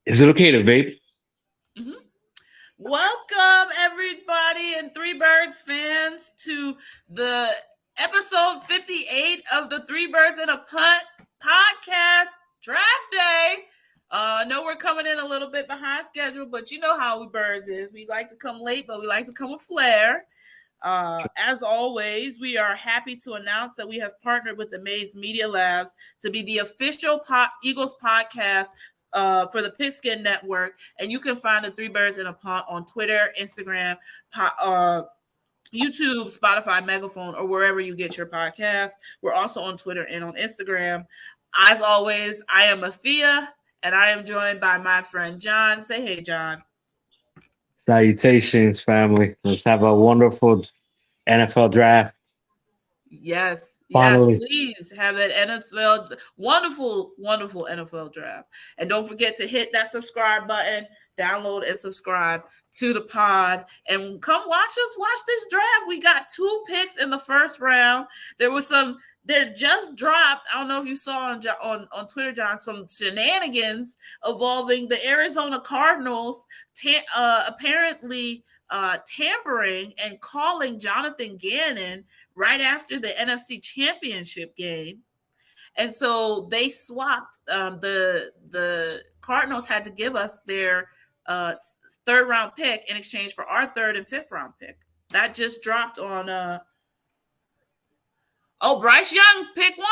Is it okay to vape? Mhm. Welcome, everybody, and Three Birds fans, to the episode 58 of the Three Birds and a Punt podcast draft day. I know we're coming in a little bit behind schedule, but you know how we birds is. We like to come late, but we like to come with flair. As always, we are happy to announce that we have partnered with AmazeMedia Labs to be the official Eagles podcast for the Pigskin Network. And you can find the Three Birds in a Punt on Twitter, Instagram, YouTube, Spotify, Megaphone, or wherever you get your podcast. We're also on Twitter and on Instagram. As always, I am Afia, and I am joined by my friend John. Say hey, John. Salutations, family. Let's have a wonderful NFL draft. Yes, Finally, please have that NFL, wonderful NFL draft. And don't forget to hit that subscribe button, download and subscribe to the pod, and come watch this draft. We got 2 picks in the first round. There was some, there just dropped, I don't know if you saw on Twitter, John, some shenanigans involving the Arizona Cardinals apparently tampering and calling Jonathan Gannon right after the NFC Championship game. And so they swapped. The Cardinals had to give us their third round pick in exchange for our third and fifth round pick. That just dropped on. Bryce Young, pick one.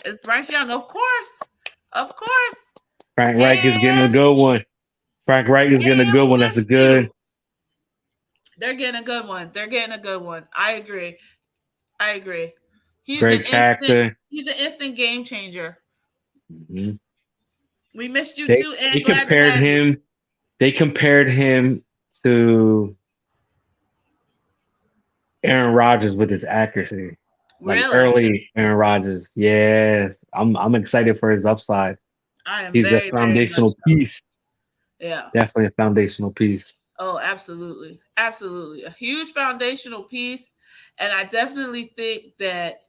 It's Bryce Young, of course. Frank Reich is getting a And good one. Frank Reich is getting a good one. That's a bless good. you. They're getting a good one. They're getting a good one. I agree. He's an Great instant. character. He's an instant game changer. Mhm. We missed you They too, they and glad to compared have you. him. They compared him to Aaron Rodgers with his accuracy, like Really, early Aaron Rodgers. Yeah, I'm excited for his upside. I am He's a very, very much foundational so. piece. Yeah. Definitely a foundational piece. Oh, absolutely. A huge foundational piece, and I definitely think that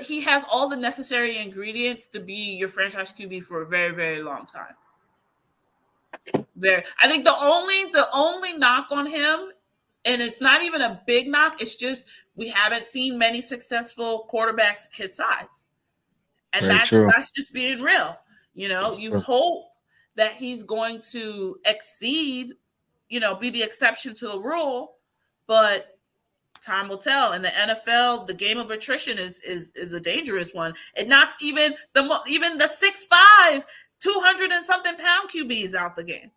he has all the necessary ingredients to be your franchise QB for a very, very long time. I think the only knock on him, and it's not even a big knock, it's just we haven't seen many successful quarterbacks his size. And Very that's true. that's just being real. That's You true. hope that he's going to exceed, be the exception to the rule, but time will tell. In the NFL, the game of attrition is a dangerous one. It knocks even the 6'5", 200 and something pound QBs out the game.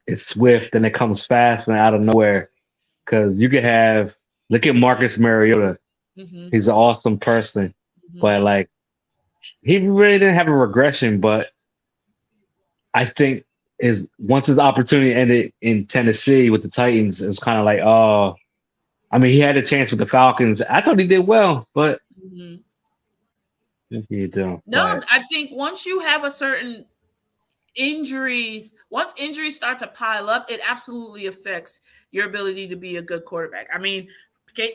It's swift and it comes fast and out of nowhere. Because you could have look at Marcus Mariota. Mm-hmm. He's an awesome person, Mm-hmm. but like he really didn't have a regression. But I think is once his opportunity ended in Tennessee with the Titans, it was kind of like, oh, I mean, he had a chance with the Falcons. I thought he did well, but Mm-hmm. he do. No, But I think once you have a certain once injuries start to pile up, it absolutely affects your ability to be a good quarterback. I mean,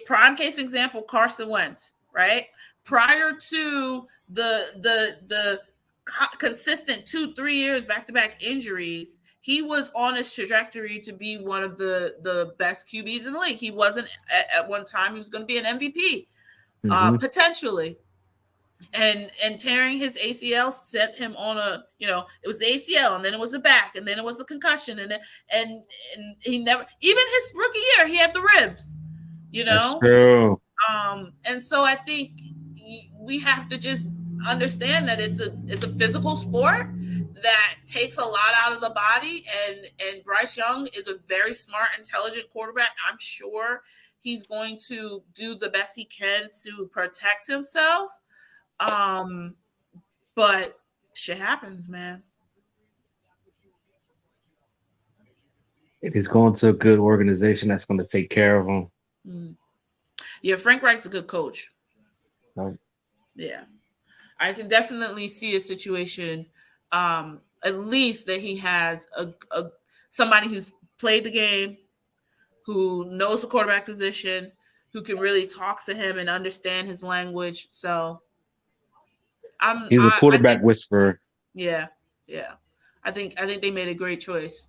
prime case example, Carson Wentz, right? Prior to the consistent 2-3 years back-to-back injuries, he was on his trajectory to be one of the best QBs in the league. He wasn't at one time. He was going to be an MVP, hmm potentially, and tearing his ACL sent him on it was the ACL, and then it was the back, and then it was the concussion, and he never, even his rookie year, he had the ribs, you that's know. true. And so I think we have to just understand that it's a physical sport that takes a lot out of the body, and Bryce Young is a very smart, intelligent quarterback. I'm sure he's going to do the best he can to protect himself. Um, but shit happens, man. If he's going to a good organization that's going to take care of him, Mm. Yeah, Frank Reich's a good coach. right? Yeah, I can definitely see a situation, at least that he has a somebody who's played the game, who knows the quarterback position, who can really talk to him and understand his language. So He's a I quarterback think whisperer. yeah, yeah. I think they made a great choice.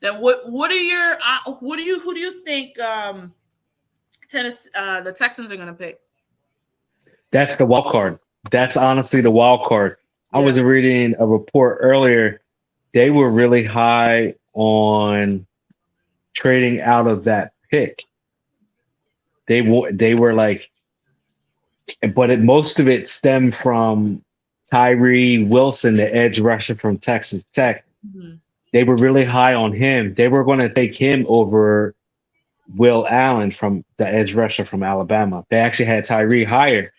Now, what are your who do you think tennis the Texans are going to pick? That's the wild card. That's honestly the wild card. I was Yeah. reading a report earlier. They were really high on trading out of that pick. They were like, but most of it stemmed from Tyree Wilson, the edge rusher from Texas Tech. Mhm. They were really high on him. They were going to take him over Will Allen from the edge rusher from Alabama. They actually had Tyree higher.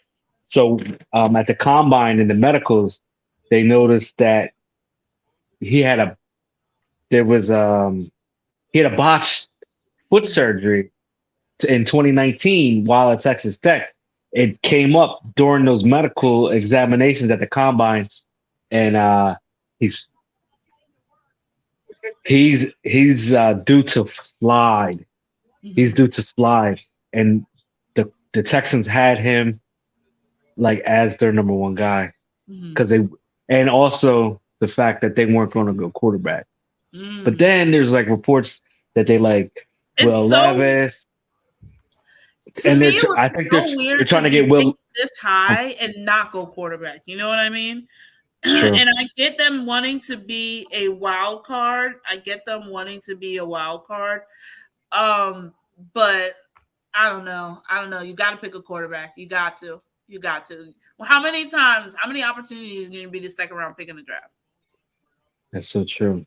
So at the combine in the medicals, they noticed that he had a there was he had a botched foot surgery in 2019 while at Texas Tech. It came up during those medical examinations at the combine, and he's he's due to slide. He's Mhm. due to slide, and the Texans had him like as their number one guy Mhm. because they, and also the fact that they weren't going to go quarterback. But Mm. then there's like reports that they like It's Will so Levis, to and me it would I be think so they're weird to trying to be get picked Will. this Um, high and not go quarterback. You know what I mean? true. And I get them wanting to be a wild card. I get them wanting to be a wild card. Um, but I don't know. I don't know. You got to pick a quarterback. You got to. You got to. Well, how many times? How many opportunities are going to be the second round pick in the draft? That's so true.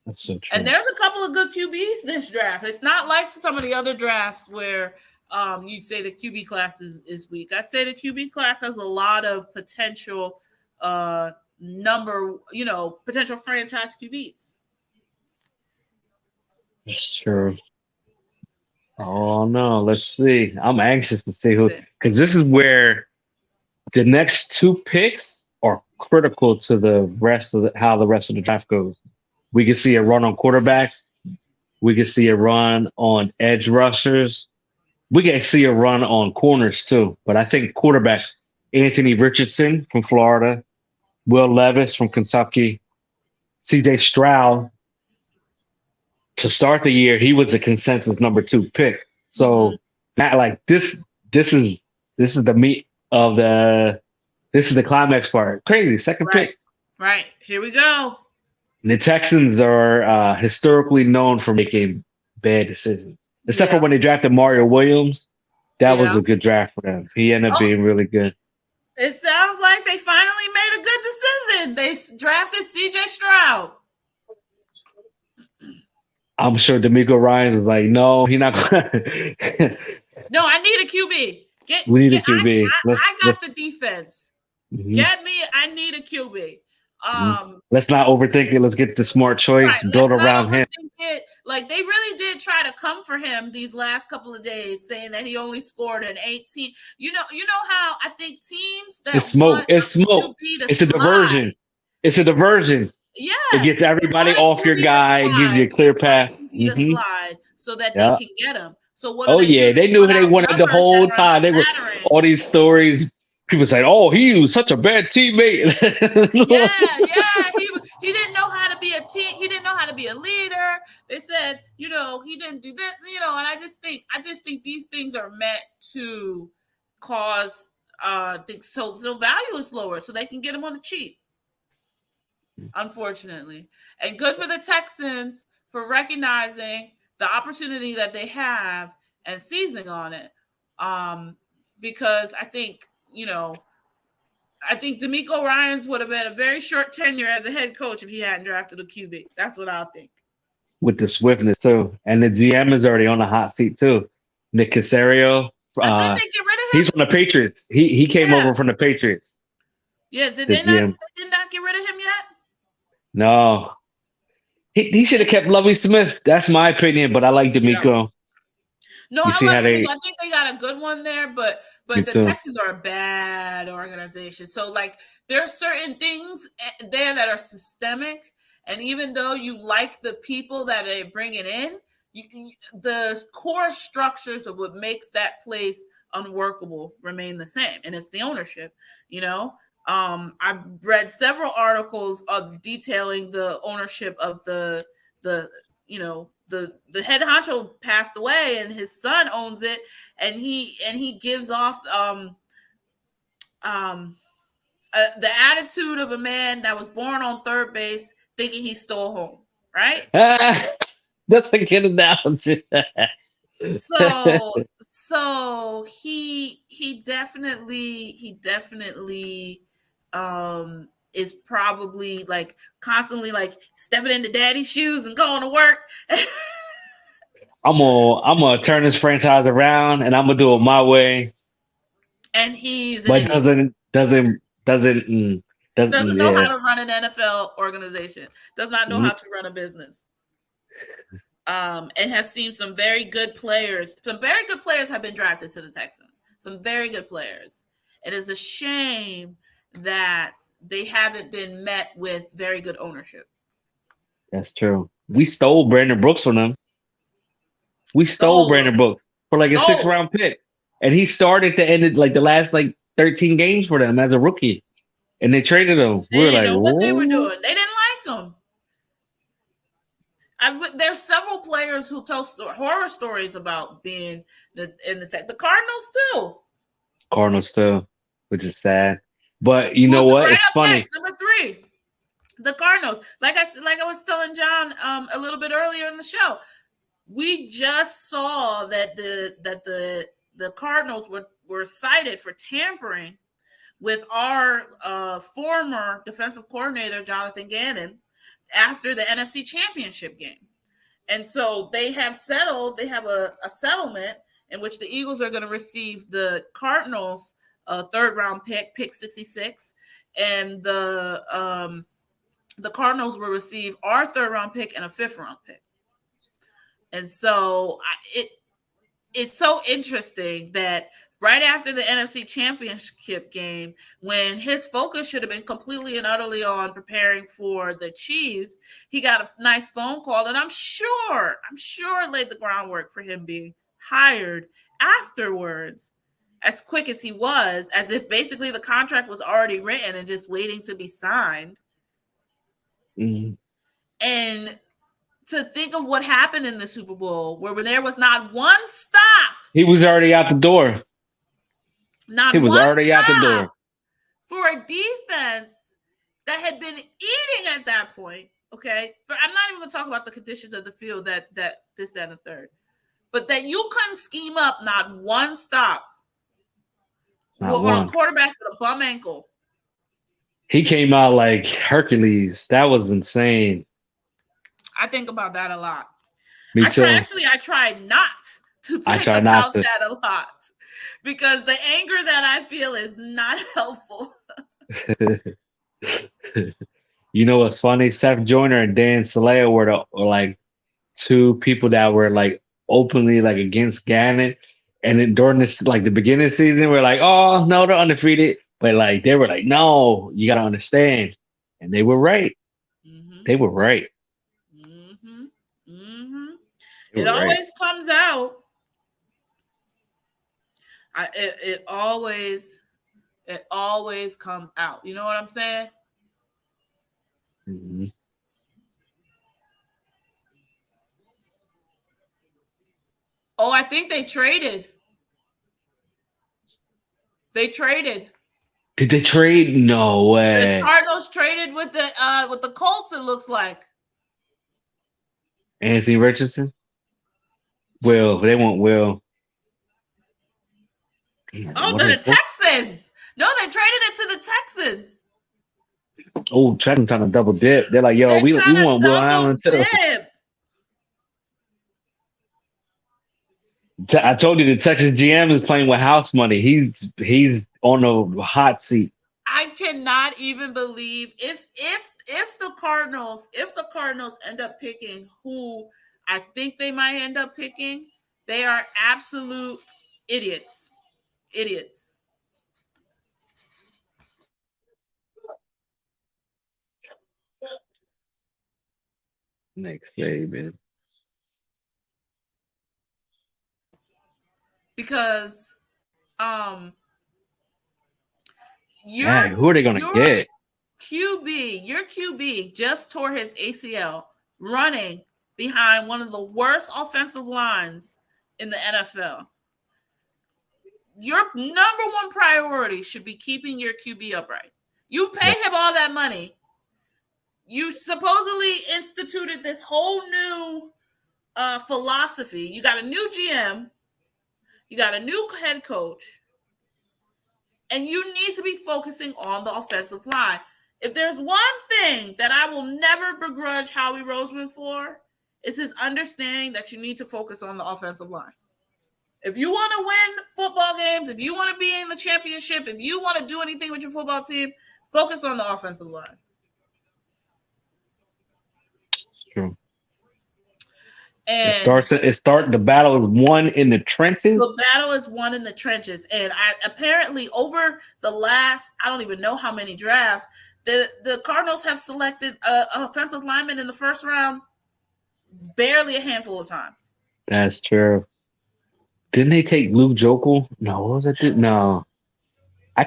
That's so And true. there's a couple of good QBs this draft. It's not like some of the other drafts where you say the QB class is weak. I'd say the QB class has a lot of potential potential franchise QBs. That's So true. Oh no, let's see. I'm anxious to see who, that's it. because this is where the next two picks are critical to the rest of how the rest of the draft goes. We could see a run on quarterbacks. We could see a run on edge rushers. We could see a run on corners too. But I think quarterbacks, Anthony Richardson from Florida, Will Levis from Kentucky, CJ Stroud to start the year, he was the consensus number two pick. Mhm. So that like this is this is the meat of the this is the climax part. Crazy second Right. pick. Right. Here we go. The Texans are historically known for making bad decisions, except for Yeah. when they drafted Mario Williams. That was Yeah. a good draft for them. He ended up Oh, being really good. it sounds like they finally made a good decision. They drafted CJ Stroud. I'm sure D'Amico Ryan was like, no, he's not going. No, I need a QB. We need a Get QB. I got the defense. Mhm, Get me. I need a QB. mhm. Um, Let's not overthink it. Let's get the smart choice. right. Let's Build not around him. overthink it. Like they really did try to come for him these last couple of days, saying that he only scored an 18. You know how I think teams It's that smoke. want It's a smoke. QB to It's a slide. diversion. It's a diversion. It Yeah, gets they everybody want a off your QB to guy. It gives you slide. a clear They want path. a QB to slide so that they Yeah. can get him. So what Oh do? yeah. They They knew put who they out wanted the numbers that whole are time. They were unflattering. all these stories. People saying, "Oh, he was such a bad teammate." Yeah, yeah. He didn't know how to be a team. He didn't know how to be a leader. They said, he didn't do this. And I just think these things are meant to cause things so value is lower, so they can get him on the cheap. Unfortunately, and good for the Texans for recognizing the opportunity that they have and seizing on it. Um, because I think D'Amico Ryans would have been a very short tenure as a head coach if he hadn't drafted a QB. That's what I think. With the swiftness too, and the GM is already on the hot seat too. Nick Casario. And then they get rid of He's him. from the Patriots. He came Yeah, over from the Patriots. yeah. The GM. They did not get rid of him yet? No, he should have kept Lovey Smith. That's my opinion, but I like Yeah. D'Amico. No, You I see love how D'Amico. they I think they got a good one there, me but the too. Texans are a bad organization. So like there are certain things there that are systemic, and even though you like the people that are bringing in, the core structures of what makes that place unworkable remain the same, and it's the ownership. You know, I've read several articles of detailing the ownership of the the head honcho passed away, and his son owns it, and he gives off um the attitude of a man that was born on third base thinking he stole home, right? Ah, that's a good analogy. So he definitely is probably like constantly like stepping into daddy's shoes and going to work. I'm gonna turn this franchise around and I'm gonna do it my way, And he's an but idiot. Doesn't know yeah, how to run an NFL organization. Does not know mm, how to run a business. And have seen some very good players. Some very good players have been drafted to the Texans. Some very good players. It is a shame that they haven't been met with very good ownership. that's true. We stole Brandon Brooks from them. We stole Stole them. Brandon Brooks for like a six Stole them. round pick, and he started to end it like the last like 13 games for them as a rookie, and they traded him. We They were didn't like, know what they were whoa, doing. They didn't like them. There's several players who tell horror stories about being in the tech. The Cardinals too. Cardinals still, which is sad. But you know Who's what? right It's up funny. next? Number three. The Cardinals. Like I was telling John a little bit earlier in the show, we just saw that the Cardinals were cited for tampering with our former defensive coordinator Jonathan Gannon after the NFC Championship game. And so they have settled, they have a settlement in which the Eagles are going to receive the Cardinals third round pick 66, and the Cardinals will receive our third round pick and a fifth round pick. And so it's so interesting that right after the NFC Championship game, when his focus should have been completely and utterly on preparing for the Chiefs, he got a nice phone call, and I'm sure it laid the groundwork for him being hired afterwards as quick as he was, as if basically the contract was already written and just waiting to be signed. Mm. And to think of what happened in the Super Bowl, where there was not one stop, He was already out the door. He not was one already out the stop door. for a defense that had been eating at that point. Okay, I'm not even going to talk about the conditions of the field, that this, that, and the third, but that you couldn't scheme up not one stop Not on a one. quarterback with a bum ankle. He came out like Hercules. That was insane. I think about that a lot. Me too. I tried not to I think try not about to. that a lot because the anger that I feel is not helpful. You know what's funny? Seth Joyner and Dan Saleo were like two people that were like openly like against Gannon. And then during this like the beginning of the season, we're like, oh no, they're undefeated. But like they were like, no, you gotta understand. And they were right. Mm-hmm. They were right. Mm-hmm. Mm-hmm. They It were right. always comes out. It always comes out. You know what I'm saying? Mhm. Oh, I think they traded. They traded. Did they trade? No The way. Cardinals traded with the Colts. It looks like. Anthony Richardson? Will. They want Will. Damn, Oh, what to is the what? Texans. No, they traded it to the Texans. Oh, Texans trying to double dip. They're like, yo, They're we trying to want Will double Allen too. dip. I told you the Texas GM is playing with house money. He's on a hot seat. I cannot even believe if the Cardinals end up picking who I think they might end up picking, they are absolute idiots. Idiots. Next Saban. because um your Dang, who are they gonna your get? QB just tore his ACL running behind one of the worst offensive lines in the NFL. Your number one priority should be keeping your QB upright. You pay Yeah, him all that money. You supposedly instituted this whole new philosophy. You got a new GM, you got a new head coach, and you need to be focusing on the offensive line. If there's one thing that I will never begrudge Howie Roseman for, is his understanding that you need to focus on the offensive line. If you want to win football games, if you want to be in the championship, if you want to do anything with your football team, focus on the offensive line. it's true. And The battle is won in the trenches. the battle is won in the trenches. And I apparently over the last, I don't even know how many drafts, the Cardinals have selected an offensive lineman in the first round barely a handful of times. That's true. Didn't they take Luke Jokel? No, what was it? No,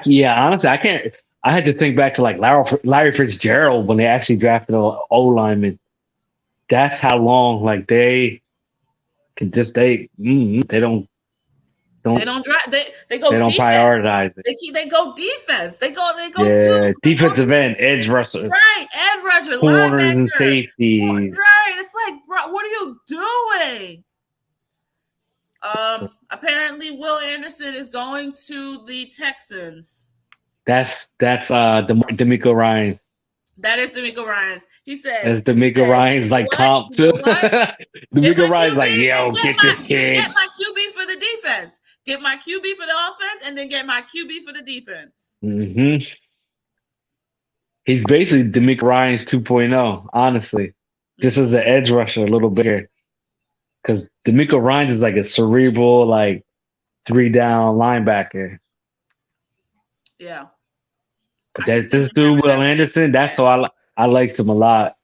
yeah, honestly, I can't. I had to think back to like Larry Fitzgerald when they actually drafted an O lineman. That's how long like they can just They don't don't drive. They they go don't defense. prioritize it. They go defense. Yeah, They go to defensive end, edge rusher, right edge rusher, corners and linebacker. safeties. Right. It's like, bro, what are you doing? Apparently Will Anderson is going to the Texans. That's D'Amico Ryan. That is D'Amico Ryans. He said, That's D'Amico you Ryan's know like what? comp You too. know what? Get D'Amico my Ryan's QB, like, then yo, get this get kid. my QB for the defense. Get my QB for the offense, and then get my QB for the defense. hmm He's basically D'Amico Ryan's 2.0, honestly. Just as an edge rusher, a little bigger. Because D'Amico Ryan's is like a cerebral, like 3 down linebacker. Yeah, But I can that see this him dude having Will that Anderson, that's big how I liked him a lot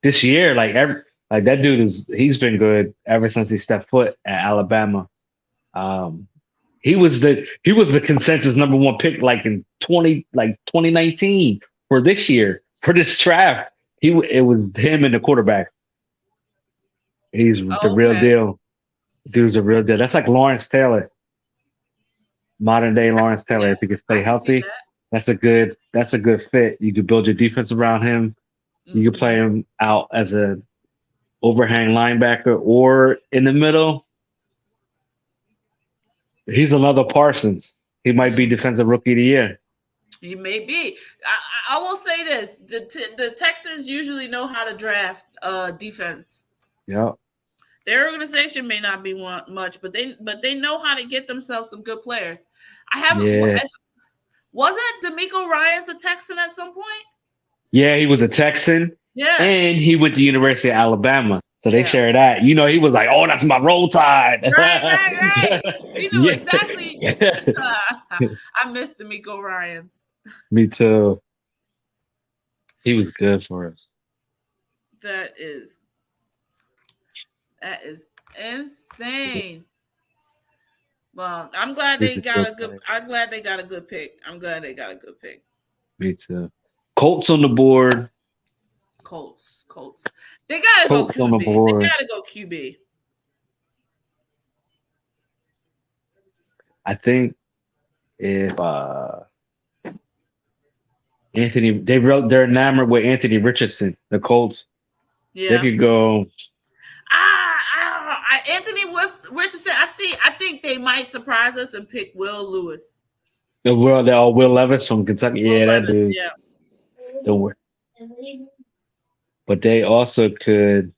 this year. Like that dude he's been good ever since he stepped foot at Alabama. Um, he was the consensus number one pick like in 2019 for this year for this draft. It was him and the quarterback. He's the Oh, real okay. deal. Dude's a real deal. That's like Lawrence Taylor, modern day I can Lawrence see Taylor. that. If he can I stay can see healthy, that's a good fit. You could build your defense around him. that. You could play him out as a overhang linebacker or in the middle. He's another Parsons. He might be defensive rookie of the year. You may be. I will say this: the Texans usually know how to draft defense. Yeah. Their organization may not be much, but they know how to get themselves some good players. I haven't. Yeah. Wasn't D'Amico Ryans a Texan at some point? Yeah, he was a Texan Yeah, and he went to University of Alabama. So they yeah. share that. He was like, oh, that's my roll tide. Right. He knew Yeah. exactly. I missed D'Amico Ryans. Me too. He was good for us. That is insane. Well, I'm glad He's they a got good a good. player. I'm glad they got a good pick. I'm glad they got a good pick. Me too. Colts on the board. Colts. They gotta go Colts on the QB. They board. gotta go QB. I think if they're enamored with Anthony Richardson, the Colts, they Yeah. could go. Anthony with Richardson. I think they might surprise us and pick Will Lewis. Will Levis from Kentucky. Will Yeah, that Levis. dude. Yeah. Don't worry. But they also could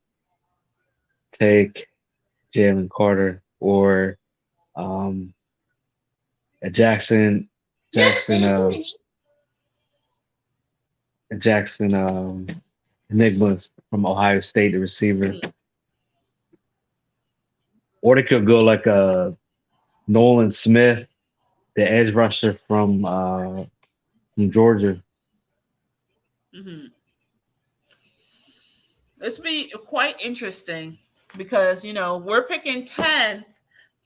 take Jalen Carter or um, a Jackson Enigmas from Ohio State, the receiver. Or they could go like a Nolan Smith, the edge rusher from Georgia. Mm-hmm. It's be quite interesting because we're picking 10,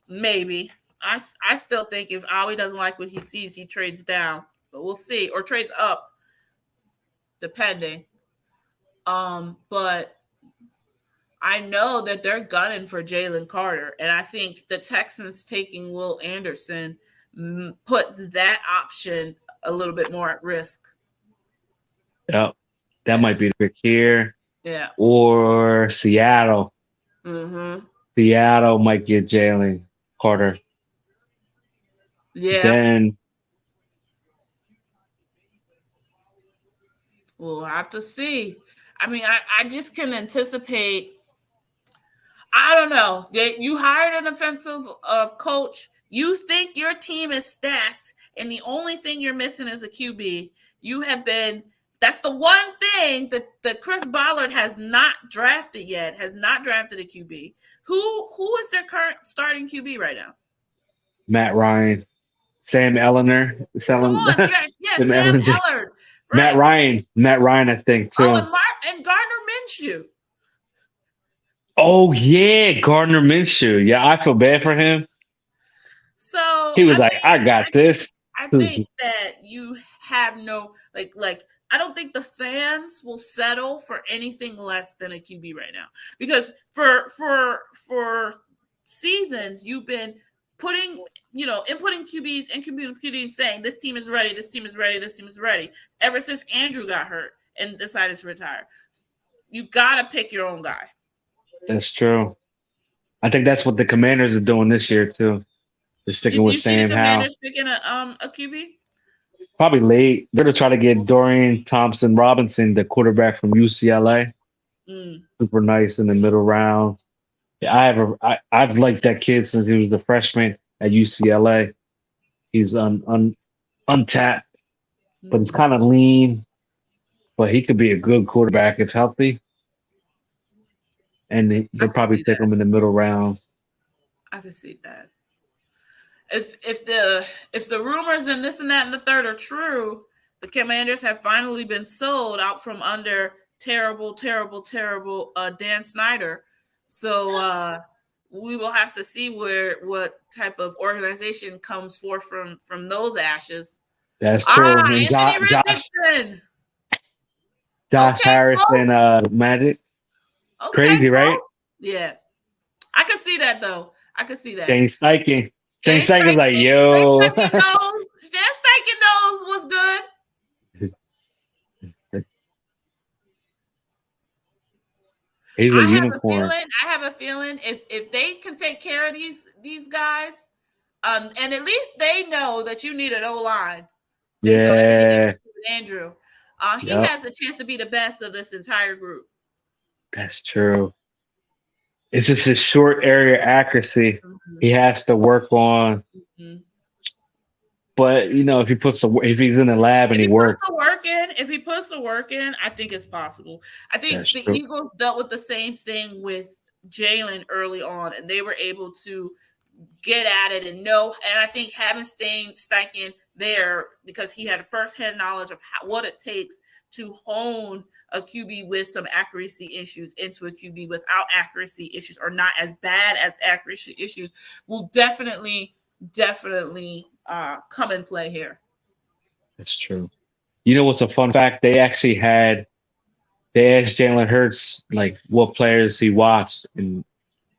maybe I still think if Ali doesn't like what he sees, he trades down. But we'll see, or trades up, depending. But I know that they're gunning for Jalen Carter, and I think the Texans taking Will Anderson puts that option a little bit more at risk. Yep. That Yeah, might be the pick here. yeah. Or Seattle. Mm-hmm. Seattle might get Jalen Carter. Yeah, Then, we'll have to see. I mean, I just can anticipate. I don't know. You hired an offensive coach. You think your team is stacked, and the only thing you're missing is a QB. You have been. That's the one thing that Chris Ballard has not drafted yet. Has not drafted a QB. Who is their current starting QB right now? Matt Ryan, Sam Ellinger, Come Sam, on, yes, yes, Sam Sam Ellinger, Ellard, right? Matt Ryan, I think Oh, too. and Gardner Minshew. Oh yeah, Gardner Minshew. Yeah, I feel bad for him. So He was I like, mean, I got this. I think that you have no like I don't think the fans will settle for anything less than a QB right now, because for seasons you've been putting inputting QBs and communicating saying this team is ready, this team is ready, this team is ready ever since Andrew got hurt and decided to retire. You gotta pick your own guy. That's true. I think that's what the Commanders are doing this year too. They're sticking with You see the Sam Howell. Commanders picking a QB? Probably late. They're gonna try to get Dorian Thompson Robinson, the quarterback from UCLA. Mm, Super nice in the middle rounds. Yeah, I've liked that kid since he was a freshman at UCLA. He's untapped, but he's mm. kind of lean. But he could be a good quarterback if healthy. And I they'll can probably see take that. him in the middle rounds. I can see that. If the rumors and this and that and the third are true, the Commanders have finally been sold out from under terrible, terrible, terrible Dan Snyder. So we will have to see what type of organization comes forth from those ashes. That's true. And Anthony Richardson. Josh Okay, Harris Cole. and Magic. Okay, Crazy, right? Cole. Yeah, I can see that though. I can see that. Shane Steichen. Shane Jay Steichen's like, Steichen, Jay yo. Steichen knows. Jay Steichen knows what's good. He's a I have a unicorn. feeling. I have a feeling if they can take care of these guys, and at least they know that you need an O line based on everything they Yeah. did with Andrew. He Yep. has a chance to be the best of this entire group. That's true. It's just his short area accuracy Mm-hmm. he has to work on. Mm-hmm. But if he's in the lab and If he he puts works, the work in, I think it's possible. I think that's the true. Eagles dealt with the same thing with Jalen early on, and they were able to get at it and know. And I think having Steichen there, because he had firsthand knowledge of what it takes to hone a QB with some accuracy issues into a QB without accuracy issues, or not as bad as accuracy issues, will definitely come in play here. That's true. You know what's a fun fact? They asked Jalen Hurts like what players he watched, and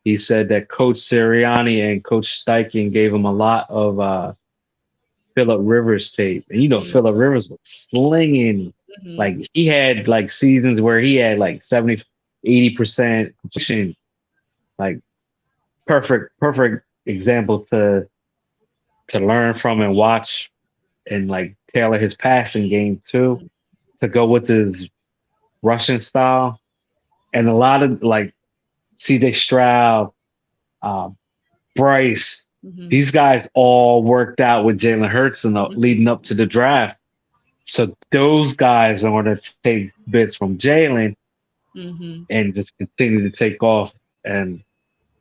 he said that Coach Sirianni and Coach Steichen gave him a lot of Phillip Rivers tape. And Phillip Rivers was slinging. Mm-hmm. Like he had like seasons where he had like 70, 80% completion. Like perfect example to learn from and watch and like tailor his passing game too to go with his Russian style. And a lot of like CJ Stroud, uh, Bryce, Mm-hmm. these guys all worked out with Jalen Hurts in the leading up to the draft. So those guys are going to take bits from Jalen Mm-hmm. and just continue to take off. And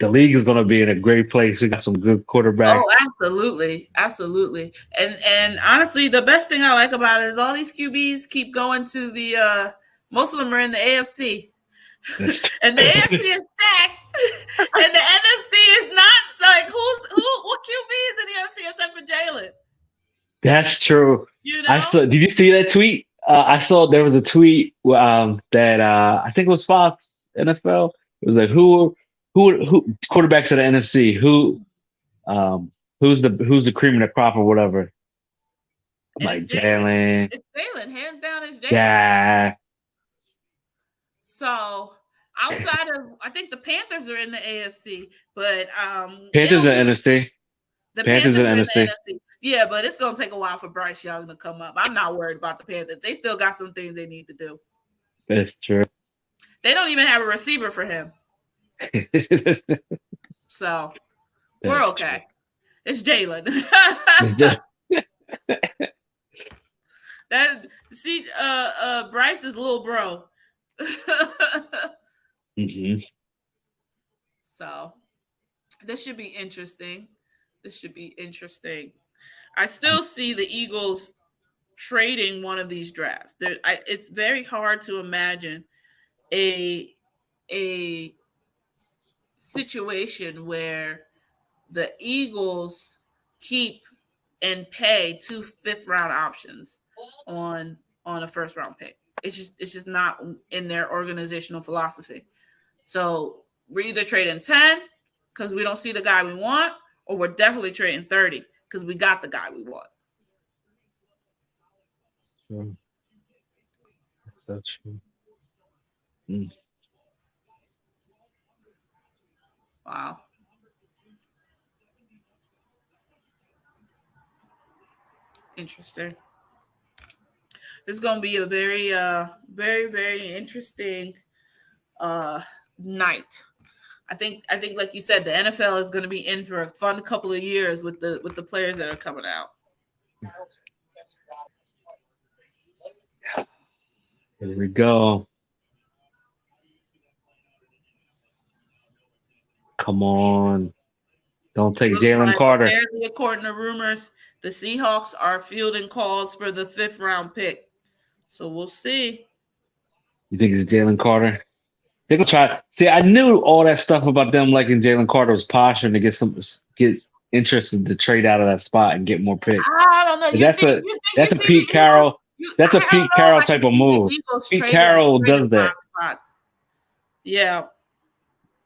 the league is going to be in a great place. We got some good quarterbacks. Oh, absolutely, absolutely. And honestly, the best thing I like about it is all these QBs keep going to the. Most of them are in the AFC, and the AFC is stacked, and the NFC is not like what QB is in the NFC except for Jalen? That's true. You I know? saw. Did you see that tweet? I saw there was a tweet that I think it was Fox NFL. It was like who quarterbacks of the NFC um who's the cream of the crop or whatever. And it's Like Jalen. Jalen. It's Jalen. Hands down, it's Jalen. Yeah. So outside of, I think the Panthers are in the AFC, but Panthers it'll and be NFC. the Panthers Panthers and are in the NFC. NFC. Yeah, but it's gonna take a while for Bryce Young to come up. I'm not worried about the Panthers. They still got some things they need to do. That's true. They don't even have a receiver for him, so we're That's true. okay. It's Jalen. It's just- That see, Bryce is little bro. Mhm. So this should be interesting. This should be interesting. I still see the Eagles trading one of these drafts. It's very hard to imagine a a situation where the Eagles keep and pay two fifth round options on a first round pick. It's just not in their organizational philosophy. So we're either trading 10 because we don't see the guy we want, or we're definitely trading 30 because we got the guy we want. True. That's so true. Mm. Wow. Interesting. It's gonna be a very very interesting uh night. I think like you said, the NFL is gonna be in for a fun couple of years with the players that are coming out. Here we go. Come on. Don't It take looks Jalen like, Carter. apparently, according to rumors, the Seahawks are fielding calls for the fifth round pick. So we'll see. You think it's Jalen Carter? They're gonna try. See, I knew all that stuff about them liking Jalen Carter was posturing to get interested to trade out of that spot and get more picks. I don't know. But You that's a see the Pete Eagles? Carroll. That's a I don't Pete know if Carroll I can type of see the move. Eagles Pete Carroll trading does five that. spots. Yeah.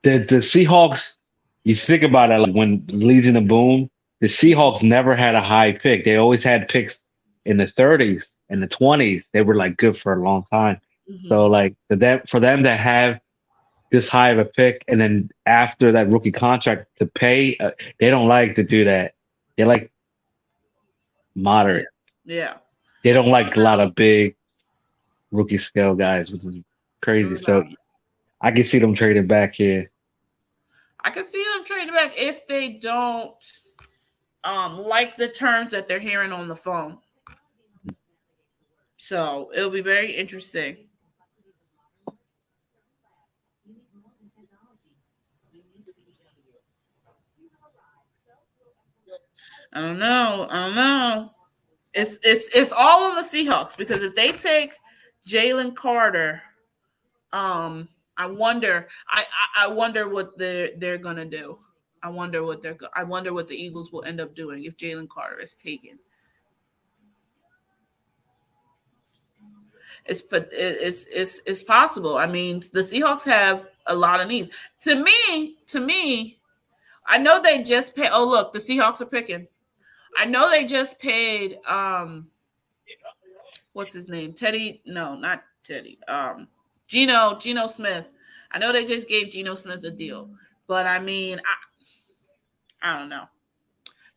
The Seahawks. You think about it, like when Legion of Boom, the Mhm. Seahawks never had a high pick. They always had picks in the 30s and the 20s. They were like good for a long time. So Mhm. like for them to have this high of a pick, and then after that rookie contract to pay, they don't like to do that. They like Yeah. moderate. Yeah. They don't True like a lot of big rookie scale guys, which is crazy. True So enough. I can see them trading back here. I can see them trading back if they don't like the terms that they're hearing on the phone. So it'll be very interesting. I don't know. I don't know. It's all on the Seahawks because if they take Jalen Carter, I wonder. I wonder what they're gonna do. I wonder what the Eagles will end up doing if Jalen Carter is taken. It's possible. I mean, the Seahawks have a lot of needs. To me, I know they just pay. Oh, look, the Seahawks are picking. I know they just paid. What's his name? Teddy? No, not Teddy. Geno Smith. I know they just gave Geno Smith a deal, but I mean, I don't know.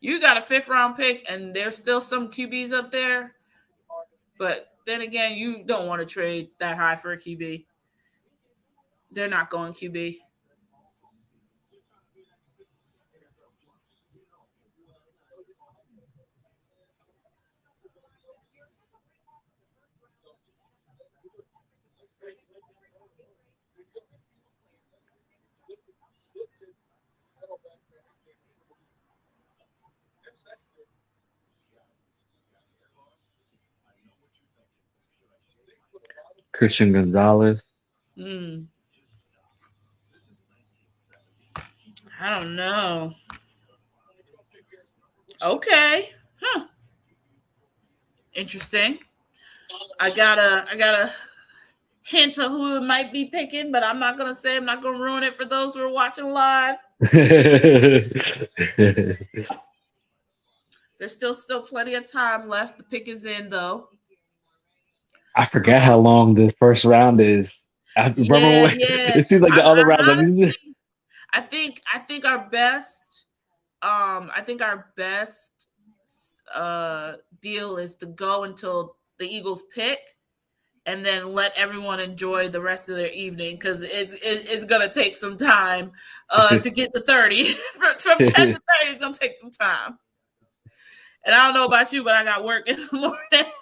You got a fifth round pick, and there's still some QBs up there, but then again, you don't want to trade that high for a QB. They're not going QB. Christian Gonzalez. Hmm. I don't know. Okay. Huh. Interesting. I got a hint of who it might be picking, but I'm not gonna say. I'm not gonna ruin it for those who are watching live. There's still plenty of time left. The pick is in though. I forgot how long the first round is. I remember Yeah, when yeah. it seems like the other rounds. Like, Honestly, I think our best I think our best deal is to go until the Eagles pick and then let everyone enjoy the rest of their evening because it's gonna take some time to get to 30 from 10 to 30 is gonna take some time. And I don't know about you, but I got work in the morning.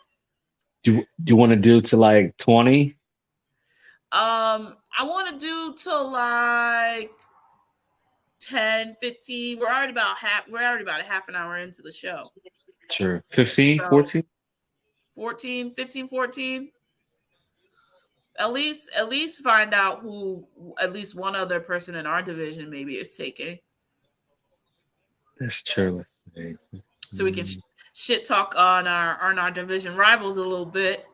do you want to do to like 20? I want to do till like 10, 15. We're already about a half an hour into the show. Sure. 15, So 14? 14, 15, 14. At least find out who at least one other person in our division maybe is taking. That's true. Let's So we can see. shit talk on our division rivals a little bit.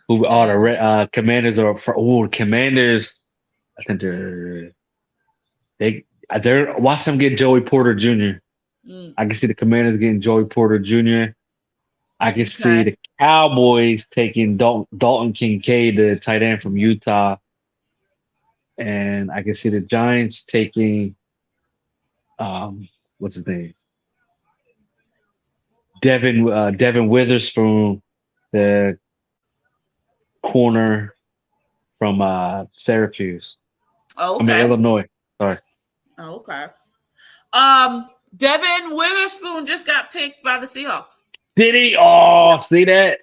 Who are And Commanders are for? Oh, Commanders. I think they're watch them get Joey Porter Jr. mm, I can see the Commanders getting Joey Porter Jr. I can see okay, the Cowboys taking Dalton Kincaid, the tight end from Utah, and I can see the Giants taking what's his name, Devin Witherspoon, the corner from Syracuse. oh, I mean okay, Illinois. Sorry. oh, okay. Devin Witherspoon just got picked by the Seahawks. Did he? Oh, see that?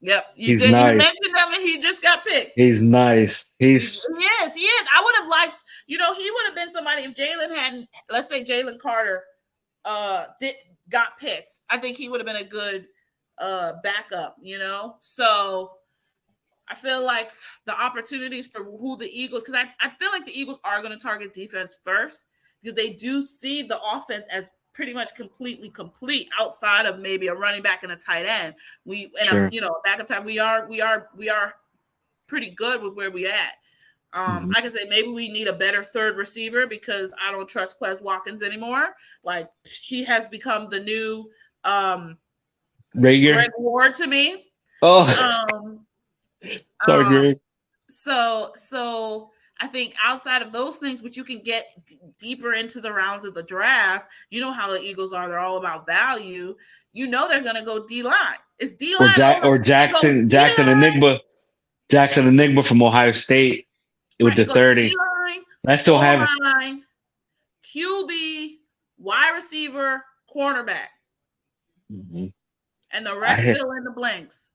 Yep, you He's did. You nice. mentioned him, and he just got picked. He's nice. He He's is. He is. I would have liked. He would have been somebody if Jalen hadn't. Let's say Jalen Carter, did got picked. I think he would have been a good backup. So I feel like the opportunities for who the Eagles, because I feel like the Eagles are going to target defense first because they do see the offense as pretty much completely complete outside of maybe a running back and a tight end. We and a sure. a backup time. We are pretty good with where we at. Mhm. I can say maybe we need a better third receiver because I don't trust Quez Watkins anymore. Like he has become the new Greg Rager. Ward to me. Oh, Um, sorry, um, Greg. so I think outside of those things, which you can get deeper into the rounds of the draft, you know how the Eagles are. They're all about value. They're going to go D line. It's D Or line over. They go D line. Jackson Enigma from Ohio State with Right. the It goes 30. D line, I still O have line, QB, wide receiver, cornerback, mhm. and the I rest have, fill in the blanks.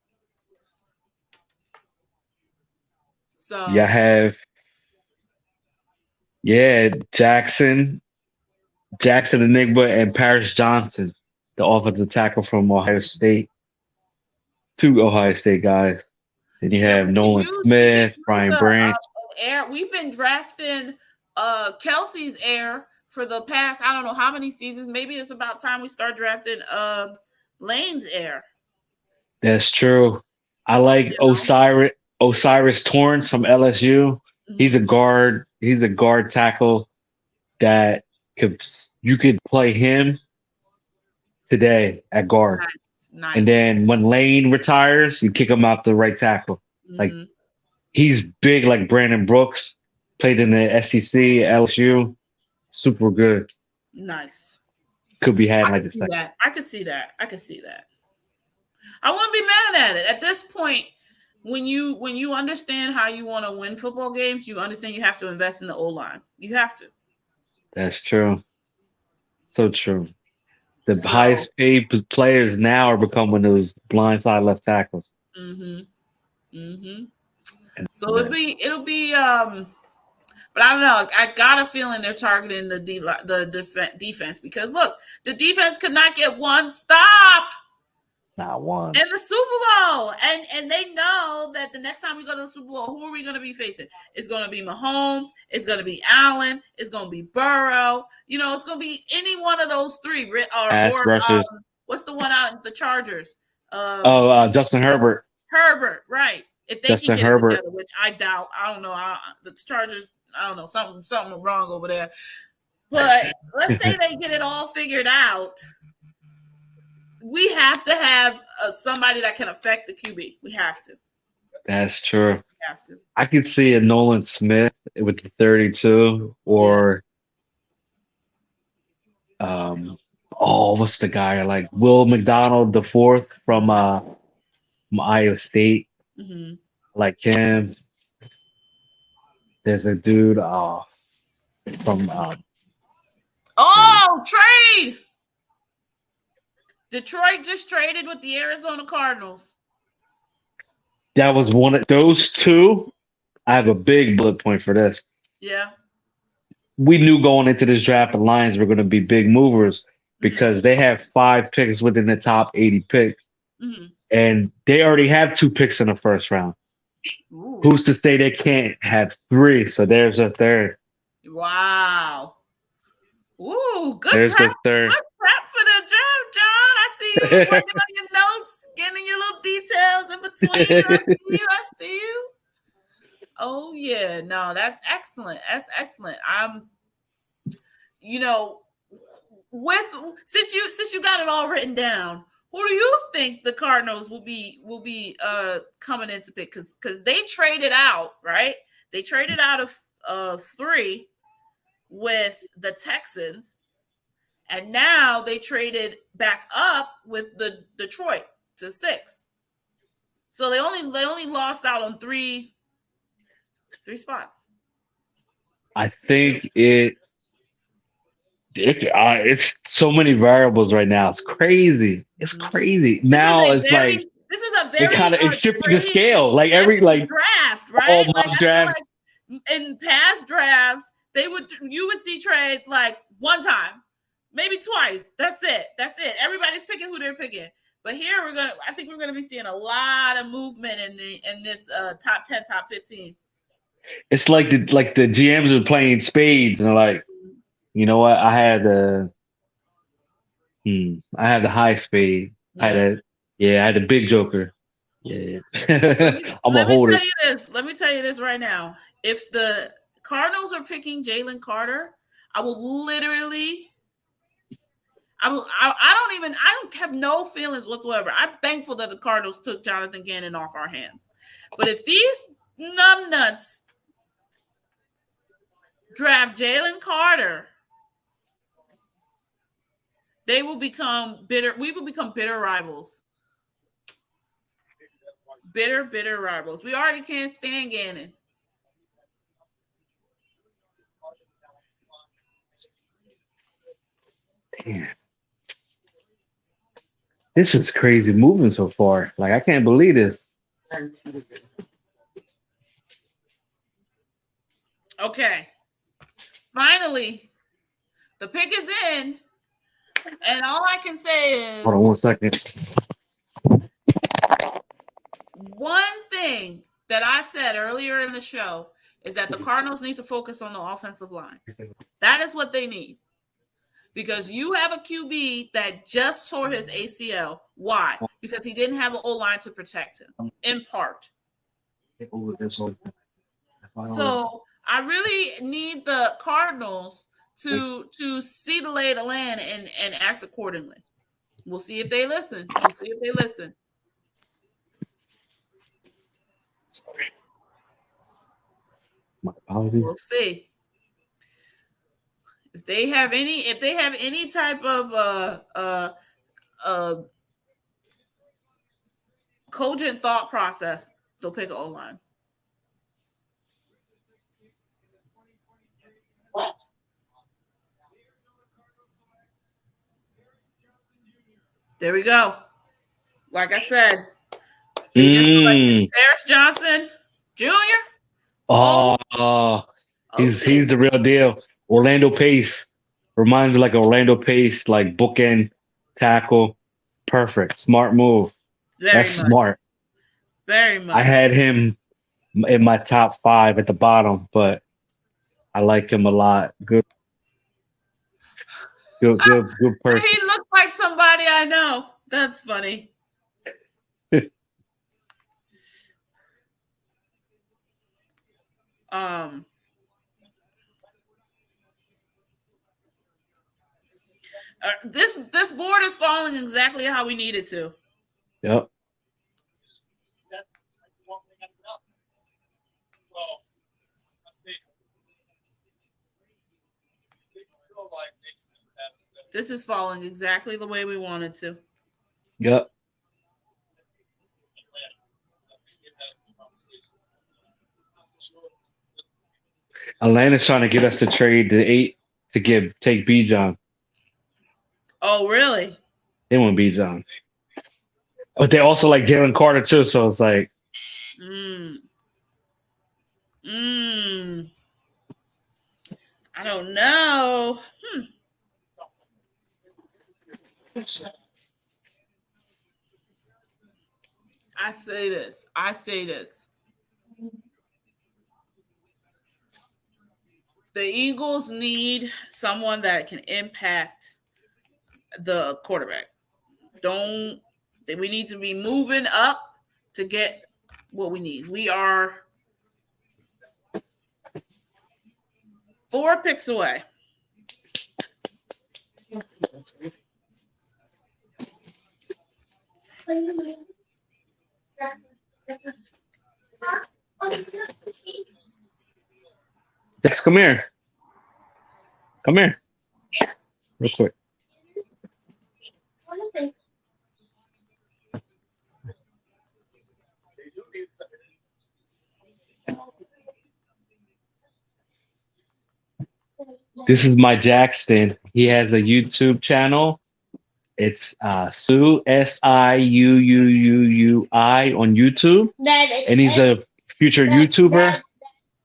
yeah, I So have yeah, Jackson Enigma and Paris Johnson, the offensive tackle from Ohio State. Two Ohio State guys. Then you yeah, have Nolan we can Smith, use Brian the Branch. air. We've been drafting Kelsey's air for the past I don't know how many seasons. Maybe it's about time we start drafting Lane's air. That's true. I like You know. Osiris Torrance from LSU. He's a Mm-hmm. guard. He's a guard tackle that you could play him today at guard. Nice, And nice. then when Lane retires, you kick him out the right tackle. Like Mm-hmm. he's big like Brandon Brooks, played in the SEC, LSU, super good. Nice. Could be had I in like can the see second. that. I can see that. I can see that. I wouldn't be mad at it. At this point, when you understand how you want to win football games, you understand you have to invest in the O line. You have to. That's true. So true. The So, highest paid players now are becoming those blindside left tackles. mm-hmm, mm-hmm. And So but I don't know. I got a feeling they're targeting the defense because look, the defense could not get one stop. Not one. And the Super Bowl. And they know that the next time we go to the Super Bowl, who are we going to be facing? It's going to be Mahomes. It's going to be Allen. It's going to be Burrow. You know, it's going to be any one of those three. Pass rushers. What's the one out the Chargers? Oh, Justin Herbert. Herbert, right. If they can Justin get it Herbert. together, which I doubt. I don't know. The Chargers, I don't know. Something wrong over there. But let's say they get it all figured out. We have to have somebody that can affect the QB. We have to. That's true. We have to. I could see a Nolan Smith with the 32 or what's the guy like Will McDonald the fourth from Iowa State. Mm-hmm. Like him. There's a dude from trade. Detroit just traded with the Arizona Cardinals. That was one of those two. I have a big bullet point for this. Yeah. We knew going into this draft the Lions were going to be big movers because they have 5 picks within the top 80 picks. Mm-hmm. And they already have 2 picks in the first round. Ooh. Who's to say they can't have 3? So there's a third. Wow. Ooh, good There's prep. the third. Good prep for the draft, John. I see you just writing on your notes, getting your little details in between. I see you. Oh yeah, no, that's excellent. That's excellent. You know, since you got it all written down, who do you think the Cardinals will be coming into pick? Because they traded out, right? They traded out of 3 with the Texans, and now they traded back up with the Detroit to 6. So they only lost out on 3 spots. I think it's so many variables right now. It's crazy. It's crazy. Now it's like this is a very it's shifting the scale. Like every draft, right? All mock drafts. In past drafts, you would see trades like one time, maybe twice. That's it. Everybody's picking who they're picking. But here I think we're gonna be seeing a lot of movement in this top 10, top 15. It's like the GMs are playing spades and they're like, you know what? I had the high spade. Yeah. I had the big joker. Yeah. Let me tell you this right now. If the Cardinals are picking Jalen Carter, I will literally I don't have no feelings whatsoever. I'm thankful that the Cardinals took Jonathan Gannon off our hands. But if these numbnuts draft Jalen Carter, they will become bitter. We will become bitter rivals. Bitter rivals. We already can't stand Gannon. Damn. This is crazy moving so far. Like I can't believe this. Okay. Finally, the pick is in. And all I can say is hold on 1 second. One thing that I said earlier in the show is that the Cardinals need to focus on the offensive line. That is what they need. Because you have a QB that just tore his ACL. Why? Because he didn't have an O-line to protect him, in part. So I really need the Cardinals to see the lay of the land and act accordingly. We'll see if they listen. My apologies. We'll see. If they have any type of cogent thought process, they'll pick an O-line. There we go. Like I said, they just selected Paris Johnson Jr. He's the real deal. Orlando Pace reminds me like Orlando Pace, like bookend tackle. Perfect. Smart move. That's Very much. smart. Very I much. had him in my top five at the bottom, but I like him a lot. Good person. He looks like somebody I know. That's funny. Um, this board is falling exactly how we need it to. Yep. This is falling exactly the way we want it to. Yep. Atlanta's trying to get us to trade the 8 to take B John. Oh, really? They want B John. But they also like Jalen Carter too, so it's like Mm. Mm. I don't know. I say this. I say this. The Eagles need someone that can impact the quarterback. Don't we need to be moving up to get what we need. We are 4 picks away. Dex, come here. Come here. Real quick. This is my Jackson. He has a YouTube channel. It's Sue Siuuui on YouTube, That is and he's a future YouTuber.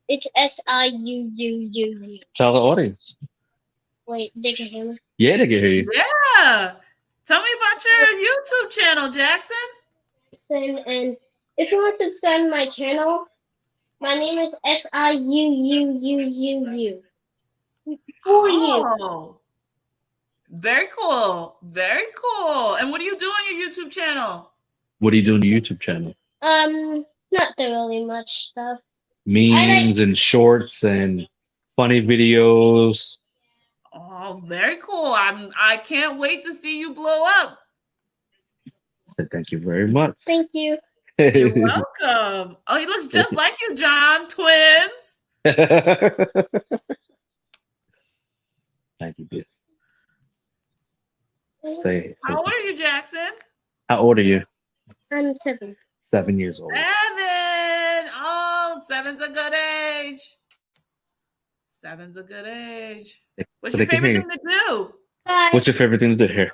it's Siuuu. Tell the audience. Wait, they can hear me. Yeah, they can hear you. Yeah. Tell me about your YouTube channel, Jackson. And if you want to subscribe to my channel, my name is Siuuu. For you. Oh. Very cool. Very cool. And what do you do on your YouTube channel? What do you do on the YouTube channel? Not really much stuff. Memes and shorts and funny videos. Oh, very cool. I can't wait to see you blow up. Thank you very much. Thank you. You're welcome. Oh, he looks just like you, John. Twins. Thank you, dear. Say. How old are you, Jackson? How old are you? I'm 7. 7 years old. 7. Oh, 7's a good age. 7's a good age. What's your favorite thing to do? Bye. What's your favorite thing to do here?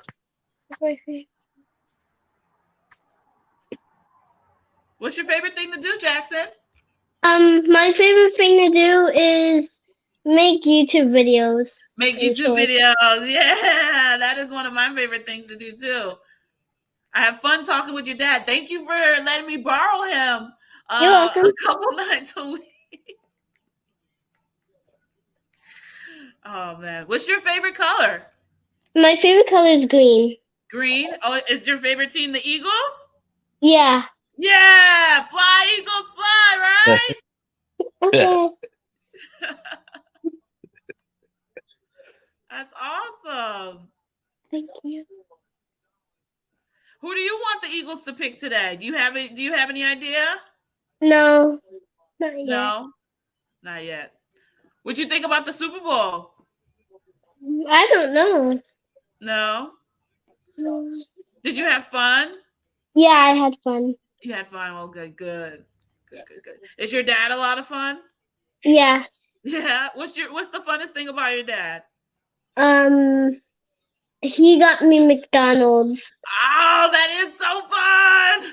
What's your favorite thing to do, Jackson? My favorite thing to do is make YouTube videos. Make YouTube videos. Yeah, that is one of my favorite things to do too. I have fun talking with your dad. Thank you for letting me borrow him a couple nights a week. Oh, man. What's your favorite color? My favorite color is green. Green? Oh, is your favorite team the Eagles? Yeah. Yeah. Fly, Eagles, fly, right? Okay. That's awesome. Thank you. Who do you want the Eagles to pick today? Do you have any idea? No. Not yet. No? Not yet. What'd you think about the Super Bowl? I don't know. No? No. Did you have fun? Yeah, I had fun. You had fun. Well, good. Is your dad a lot of fun? Yeah. Yeah. What's the funnest thing about your dad? He got me McDonald's. Oh, that is so fun.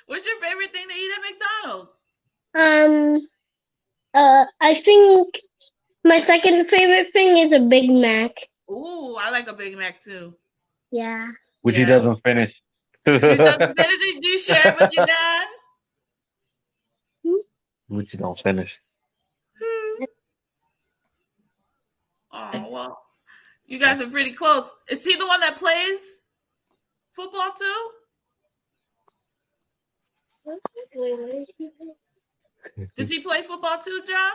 What's your favorite thing to eat at McDonald's? I think my second favorite thing is a Big Mac. Ooh, I like a Big Mac too. Yeah. which he Yeah. doesn't finish. He doesn't finish. Do you share it with your dad? Which he don't finish. Oh well, you guys are pretty close. Is he the one that plays football too? Does he play football too, John?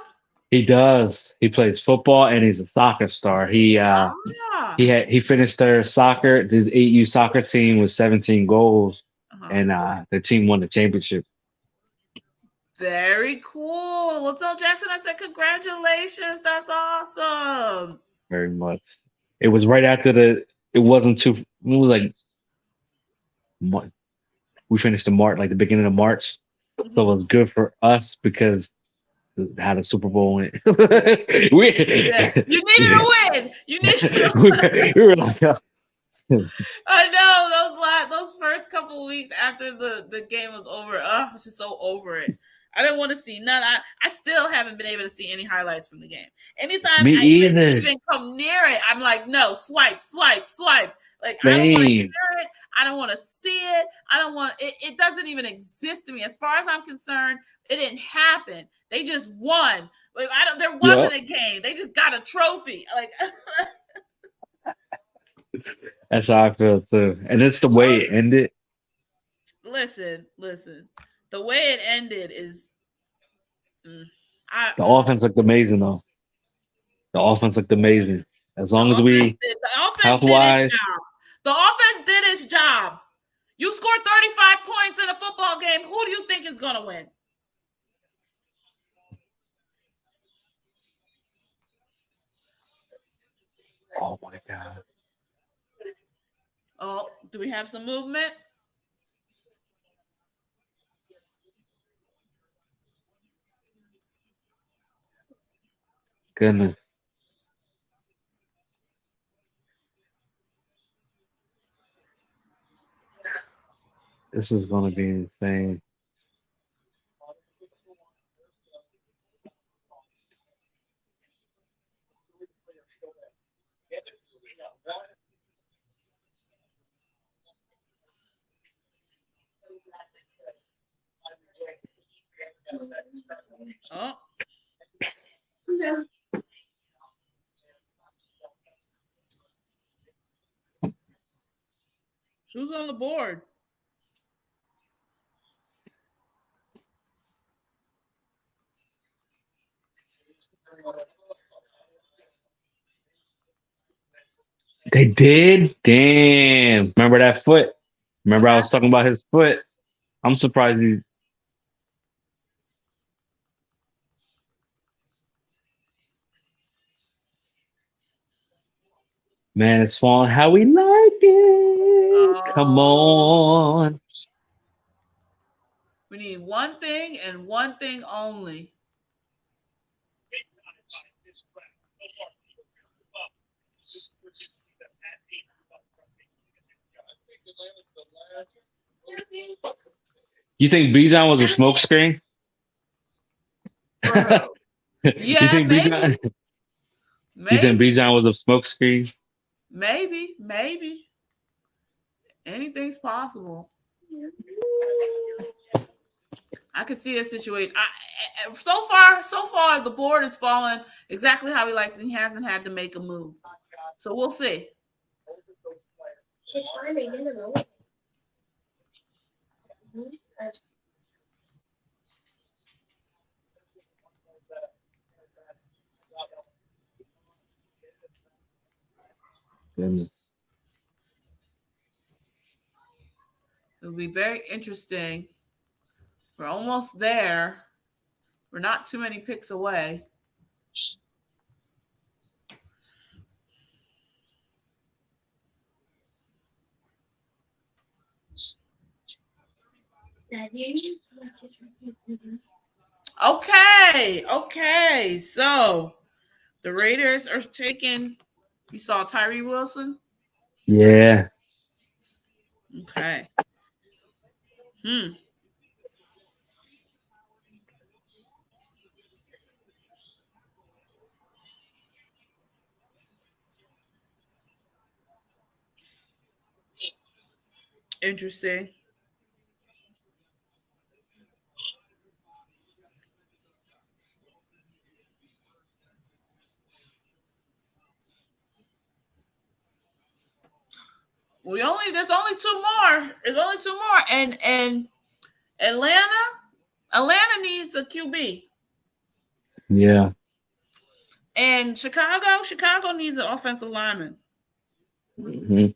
He does. He plays football and he's a soccer star. Ah. He finished their soccer, his 8U soccer team with 17 goals, Uh-huh. and the team won the championship. Very cool. Well, tell Jackson I said congratulations. That's awesome. Very much. It was right after it wasn't too, it was like, we finished in March, like the beginning of March. So it was good for us because it had a Super Bowl in it. Yeah. You needed a win. You needed a we were like, I know those first couple of weeks after the game was over. I was just so over it. I didn't want to see none. I still haven't been able to see any highlights from the game. Anytime me I either. even come near it, I'm like, no, swipe, swipe, swipe. Like I don't want to Same. hear it. I don't want to see it. I don't want it. It doesn't even exist to me. As far as I'm concerned, it didn't happen. They just won. Like there wasn't a game. They just got a trophy. Like That's how I feel too. And it's the way it ended. listen. The way it ended is, The offense looked amazing though. The offense looked amazing. As long as we the offense health did its wise, job. The offense did its job. You scored 35 points in a football game. Who do you think is going to win? oh my god. Oh, do we have some movement? Goodness. This is gonna be insane. Oh. Who's on the board? They did? Damn. Remember that foot? Remember I was talking about his foot? I'm surprised he man, it's falling how we like it. Come on. We need one thing and one thing only. You think Bijan was a smoke screen? Yeah, You think maybe. Bijan? You think Maybe. Bijan was a smoke screen? Maybe. Anything's possible. I could see a situation. So far, the board is falling exactly how he likes, and he hasn't had to make a move. So we'll see. Goodness. It'll be very interesting. We're almost there. We're not too many picks away. Okay. So the Raiders are taking. You saw Tyree Wilson? Yeah. Okay. Interesting. There's only two more. There's only two more, and Atlanta Atlanta needs a QB, Yeah. and Chicago needs an offensive lineman. Hmm.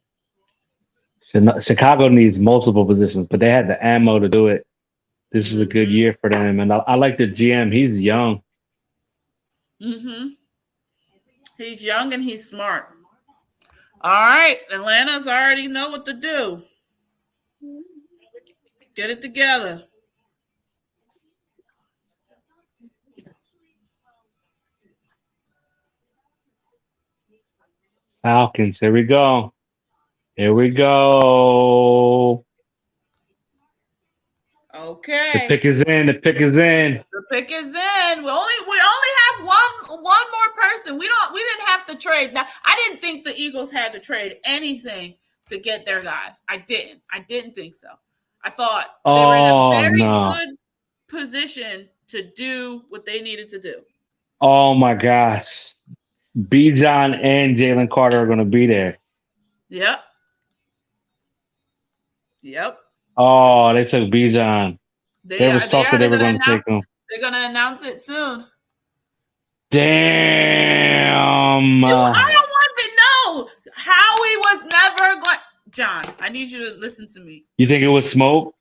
Chicago needs multiple positions, but they had the ammo to do it. This is a good Mm-hmm. year for them, and I like the GM. He's young. Mm-hmm. He's young and he's smart. All right, Atlanta's already know what to do. Get it together. Falcons. Here we go. Here we go. The Okay. pick is in. The pick is in. The pick is in. We only have one more person. We didn't have to trade. Now I didn't think the Eagles had to trade anything to get their guy. I didn't. I didn't think so. I thought they were in a Oh very no. good position to do what they needed to do. Oh my gosh. Bijan and Jalen Carter are going to be there. Yep. Yep. Oh, they took Bijan. They There are. was They talk that are. they were going to take him. They're gonna announce it soon. Damn. I don't want to know. Howie was never going. John, I need you to listen to me. You think it was smoke?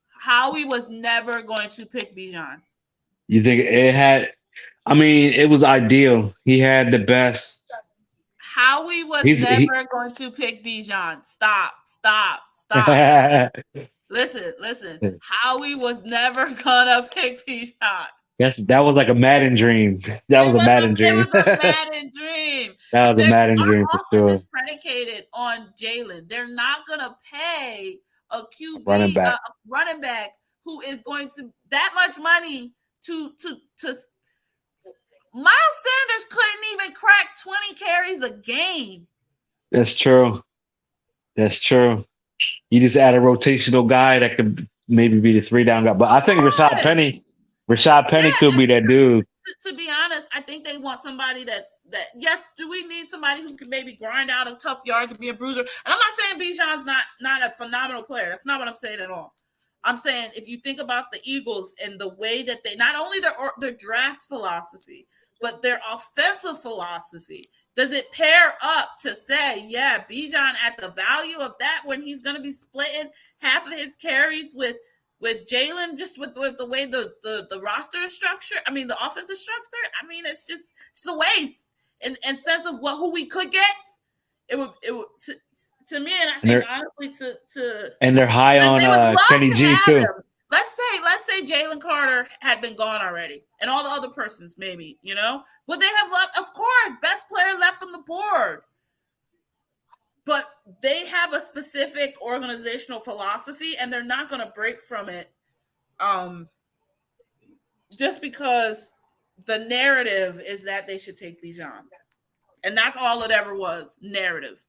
Howie was never going to pick Bijan. You think it had? I mean, it was ideal. He had the best. Howie was He. never going to pick Bijan. Stop. Listen. Howie was never gonna pick Bijan. That was like a Madden dream. That was a Madden It dream. was a Madden dream. That was a Madden Our dream for offense sure. is predicated on Jalen. They're not gonna pay a Running QB, a back. running back who is going to that much money to Miles Sanders couldn't even crack 20 carries a game. That's true. That's true. You just add a rotational guy that could maybe be the three down guy. But I think Rashad Penny could be that dude. To be honest, I think they want somebody that. Yes, do we need somebody who can maybe grind out a tough yard to be a bruiser? And I'm not saying Bijan's not a phenomenal player. That's not what I'm saying at all. I'm saying if you think about the Eagles and the way that they not only their draft philosophy, but their offensive philosophy, does it pair up to say, yeah, Bijan at the value of that when he's going to be splitting half of his carries with Jalen, just with the way the roster is structured? I mean, the offense is structured. I mean, it's a waste in sense of who we could get. It would to me, and I think honestly and they're high on they would love Kenny to G have too. him. Let's say Jalen Carter had been gone already, and all the other persons maybe, would they have left? Of course, best player left on the board. But they have a specific organizational philosophy, and they're not going to break from it. Just because the narrative is that they should take Bijan, and that's all it ever was, narrative.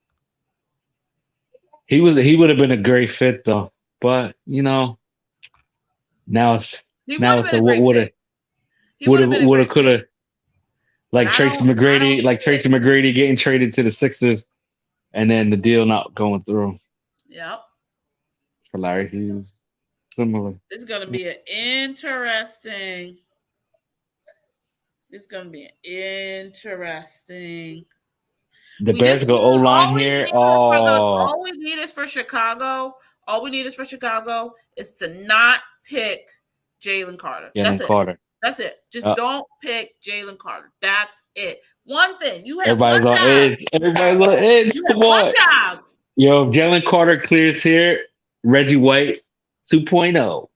He would have been a great fit though, but now it's a what woulda coulda, like Tracy McGrady getting traded to the Sixers, and then the deal not going through. Yep. For Larry Hughes, similar. It's gonna be interesting. The Bears go O line here. All we need is for Chicago. All we need is for Chicago is to not pick Jalen Carter. That's it. Just don't pick Jalen Carter. That's it. One thing. You have everybody's one on job. edge. Everybody's on edge. You have one job. Yo, Jalen Carter clears here. Reggie White 2.0.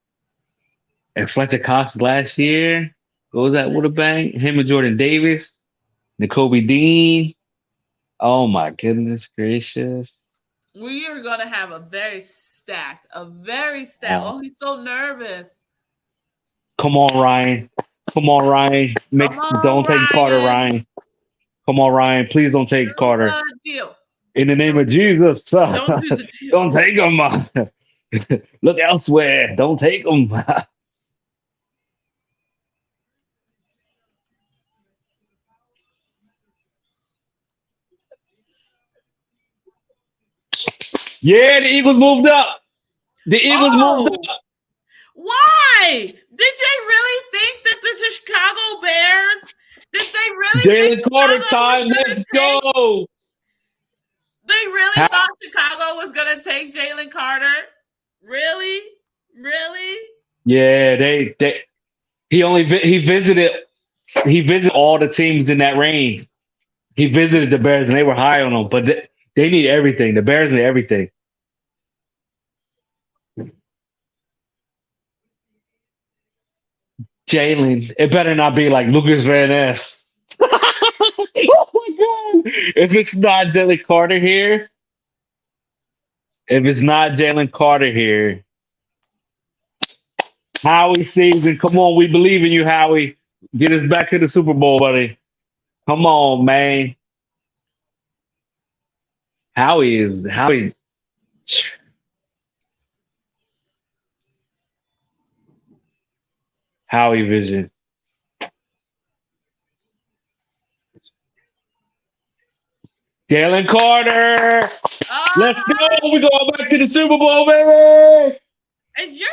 And Fletcher Cox last year. What was that? What a bang. Him and Jordan Davis. N'Kobe Dean. Oh my goodness gracious. We are going to have a very stacked. Oh, he's so nervous. Come on, Ryan. Don't take Carter, Ryan. Come on, Ryan. Please don't take Carter. Deal. In the name of Jesus. Don't do the deal. Don't take him. Look elsewhere. Don't take them. Yeah, the Eagles moved up. The Eagles moved Oh, why? Did they really think that the Chicago Bears? Did they up. really think Jalen Carter Chicago was time. gonna Let's take? go. They really Ha- thought Chicago was gonna take Jalen Carter? Really? Really? Yeah, they he visited all the teams in that range. He visited the Bears and they were high on him, but they need everything. The Bears need everything. Jalen, it better not be like Lucas Van Ness. Oh my god! If it's not Jalen Carter here, if it's not Jalen Carter here, Howie season, come on, we believe in you, Howie. Get us back to the Super Bowl, buddy. Come on, man. Howie vision. Jalen Carter. Let's go. Uh, We're going back to the Super Bowl, baby. is your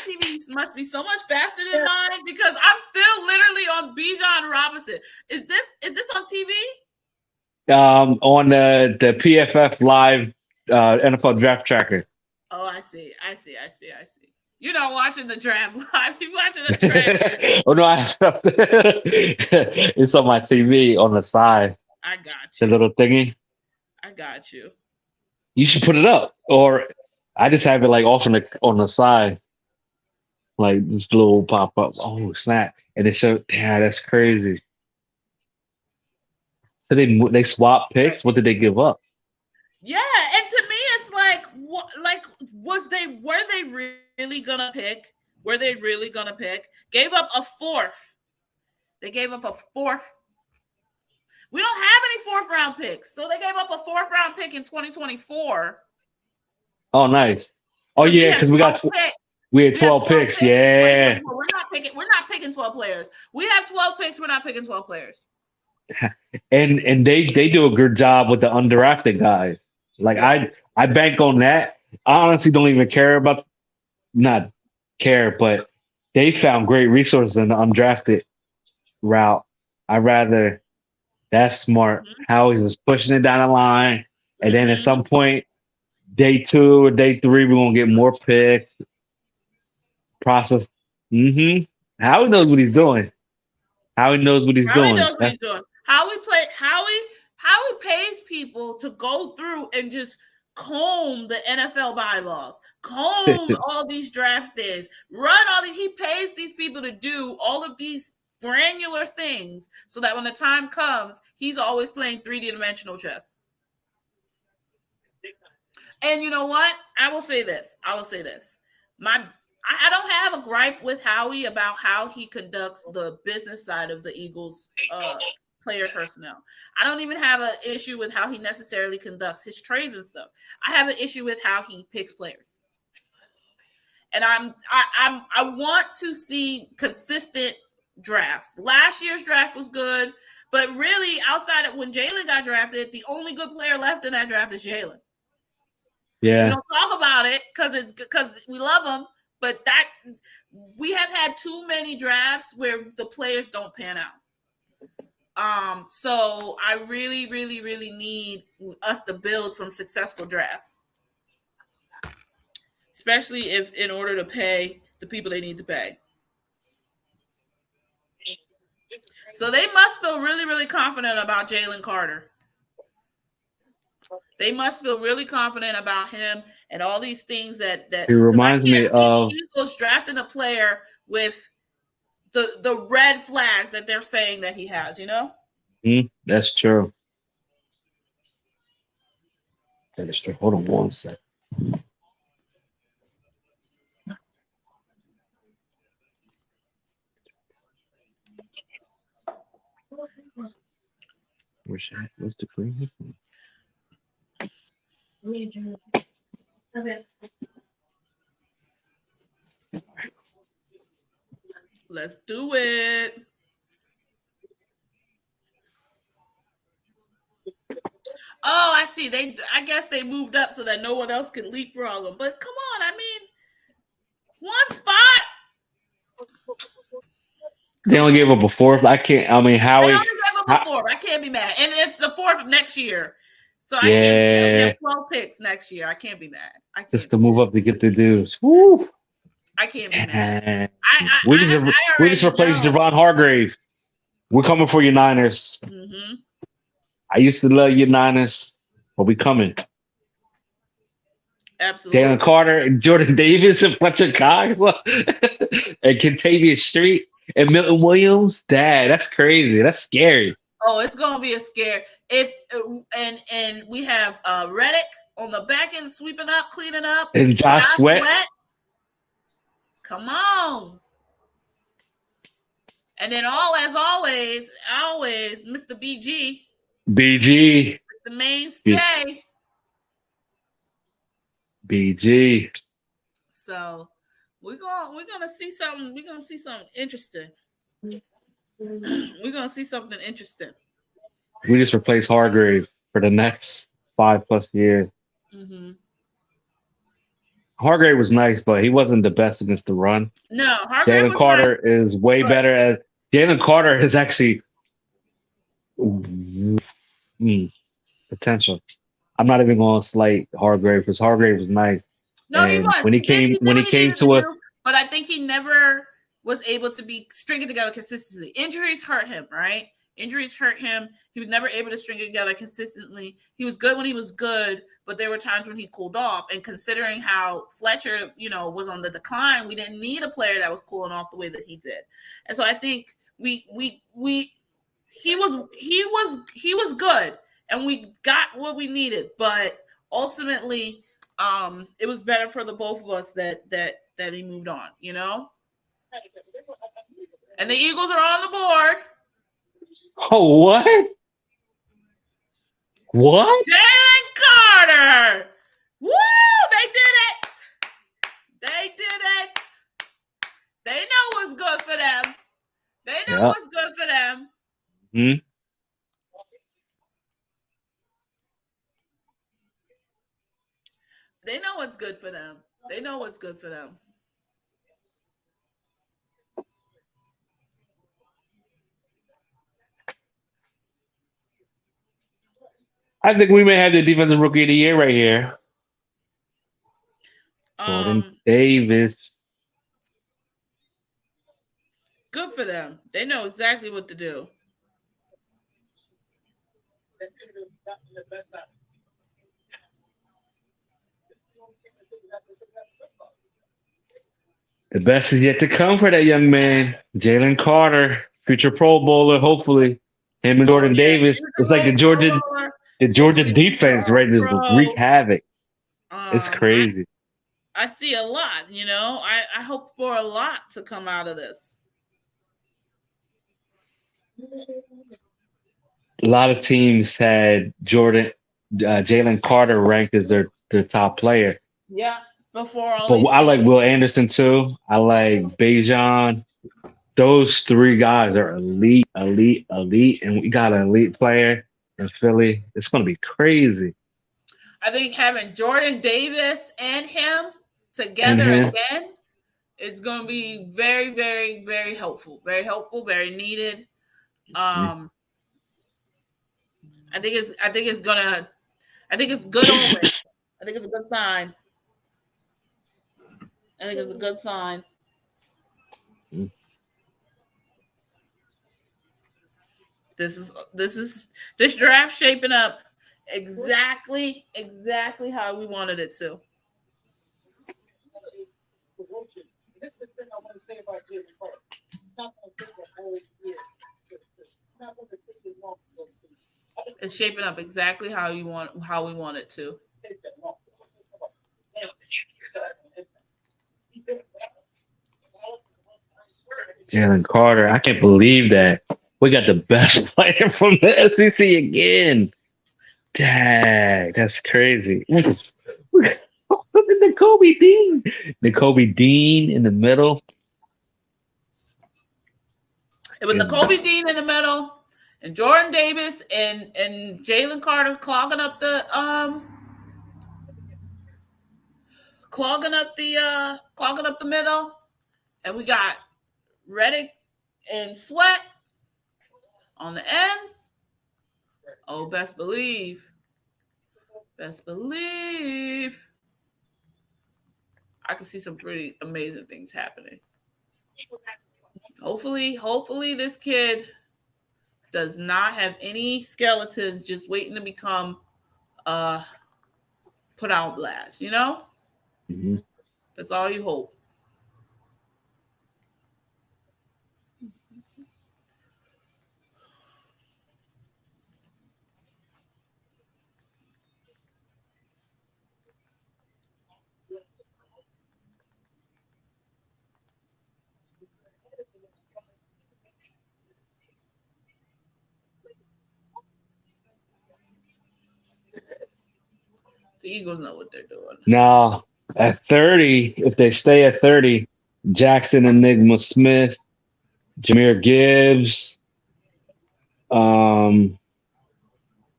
TV must be so much faster than mine because I'm still literally on Bijan Robinson. Is this on TV? On the PFF live NFL draft tracker. Oh, I see. You're not watching the draft live. You're watching the draft. Oh no, it's on my TV on the side, I got the you. little thingy. I got you. You should put it up, or I just have it like off on the side, like this little pop up. Oh snap! And it showed. Yeah, that's crazy. So they swap Right. picks. What did they give up? Yeah, and to me, it's like, what? Like, were they really gonna pick? Were they really gonna pick? Gave up a fourth. They gave up a fourth. We don't have any fourth round picks, so they gave up a fourth round pick in 2024 Oh, nice. Oh because we yeah, had because 12 picks. we had We have 12 12 picks. picks in Yeah, 2024. We're not picking 12 players. We have 12 picks. We're not picking 12 players. and they do a good job with the undrafted guys. Like Yeah. I bank on that. I honestly don't even care about not care, but they found great resources in the undrafted route. I rather that's smart. How he's just pushing it down the line, and then at Mm-hmm. some point, day two or day three, we're gonna get more picks. Process. Mm-hmm. Howie knows what he's doing. Howie knows what he's Howie doing. knows what he's doing. Howie pays people to go through and just comb the NFL bylaws, comb all these draft days, run all these. He pays these people to do all of these granular things so that when the time comes, he's always playing 3D dimensional chess. And you know what? I will say this. I don't have a gripe with Howie about how he conducts the business side of the Eagles player personnel. I don't even have an issue with how he necessarily conducts his trades and stuff. I have an issue with how he picks players. And I want to see consistent drafts. Last year's draft was good, but really outside of when Jalen got drafted, the only good player left in that draft is Jalen. We Yeah. don't talk about it because we love them, but that we have had too many drafts where the players don't pan out. So I really, really, really need us to build some successful drafts, especially if in order to pay the people they need to pay. So they must feel really, really confident about Jalen Carter. They must feel really confident about him and all these things that It because I reminds me can't see of the Eagles drafting a player with the red flags that they're saying that he has, you know? that's true. That is true. Hold on one sec. Where's the green? Let's do it. Oh, I see. I guess they moved up so that no one else could leapfrog them. But come on, I mean, one spot. They Come only on. gave up a fourth. I can't. I mean, They only Howie. gave up a fourth. I can't be mad. And it's the fourth next year. So I can't be mad. We Yeah, have 12 picks next year. I can't be mad. I just can't to be move mad. up to get the dudes. Woo! I can't be mad. And I we I, just I, I we just already replaced know. Javon Hargrave. We're coming for you, Niners. Mm-hmm. I used to love you, Niners, but we coming. Jalen Absolutely. Carter and Jordan Davis and Fletcher Cox and Contavious Street and Milton Williams. Dad, that's crazy. That's scary. Oh, it's gonna be a scare. It's and we have Reddick on the back end sweeping up, cleaning up. And Josh Josh Sweat, Sweat. Come on. And then always, Mr. BG, BG, the B- mainstay. BG. So we're gonna see something. We're gonna see something interesting. We're gonna see something interesting. We just replaced Hargrave for the next 5+ years. Mm-hmm. Hargrave was nice, but he wasn't the best against the run. No, Hargrave Jalen was nice, Carter is way but better as Jalen Carter is actually mm, potential. I'm not even going to slight Hargrave because Hargrave was nice, no, he and was. when he He did. came He did when he what he came needed to to us, do. But I think he never was able to be string it together consistently. Injuries hurt him, right? Injuries hurt him. He was never able to string it together consistently. He was good when he was good, but there were times when he cooled off. And considering how Fletcher, was on the decline, we didn't need a player that was cooling off the way that he did. And so I think he was good, and we got what we needed. But ultimately, it was better for the both of us that he moved on, And the Eagles are on the board. oh what? What? Jalen Carter. Woo! They did it. They did it. They know what's good for them. They know Yeah. what's good for them. Hmm. They know what's good for them. They know what's good for them. I think we may have the defensive rookie of the year right here. Jordan Um, Davis. Good for them. They know exactly what to do. The best is yet to come for that young man, Jalen Carter, future Pro Bowler, hopefully. Him and Oh Jordan yeah, Davis. It's like Pro Bowler. the Georgia Hopefully future defense ready to wreak All-Pro. havoc. It's Um, I, crazy. I see a lot. I hope for a lot to come out of this. A lot of teams had Jalen Carter ranked as their top player. Yeah, before But only I like seeing. Will Anderson too. I like Bejan. Those three guys are elite, elite, elite, and we got an elite player in Philly. It's going to be crazy. I think having Jordan Davis and him And together him, again is going to be very, very, very helpful. Very helpful. Very needed. Um, I think it's gonna. I think it's good omen. I think it's a good sign. I think it's a good sign. This draft shaping up exactly how we wanted it to. It's shaping up exactly how we want it to. Jalen Carter. I can't believe that we got the best player from the SEC again. Dang, that's crazy. the Kobe Dean. The Kobe Dean in the middle. With Kobe Dean in the middle, and Jordan Davis and Jalen Carter clogging up the middle, and we got Reddick and Sweat on the ends. Oh, best believe. I can see some pretty amazing things happening. Hopefully this kid does not have any skeletons just waiting to become put out blast, you know? Mm-hmm. That's all you hope. The Eagles know what they're doing. Now, at 30, if they stay at 30, Jackson Enigma Smith, Jameer Gibbs, um,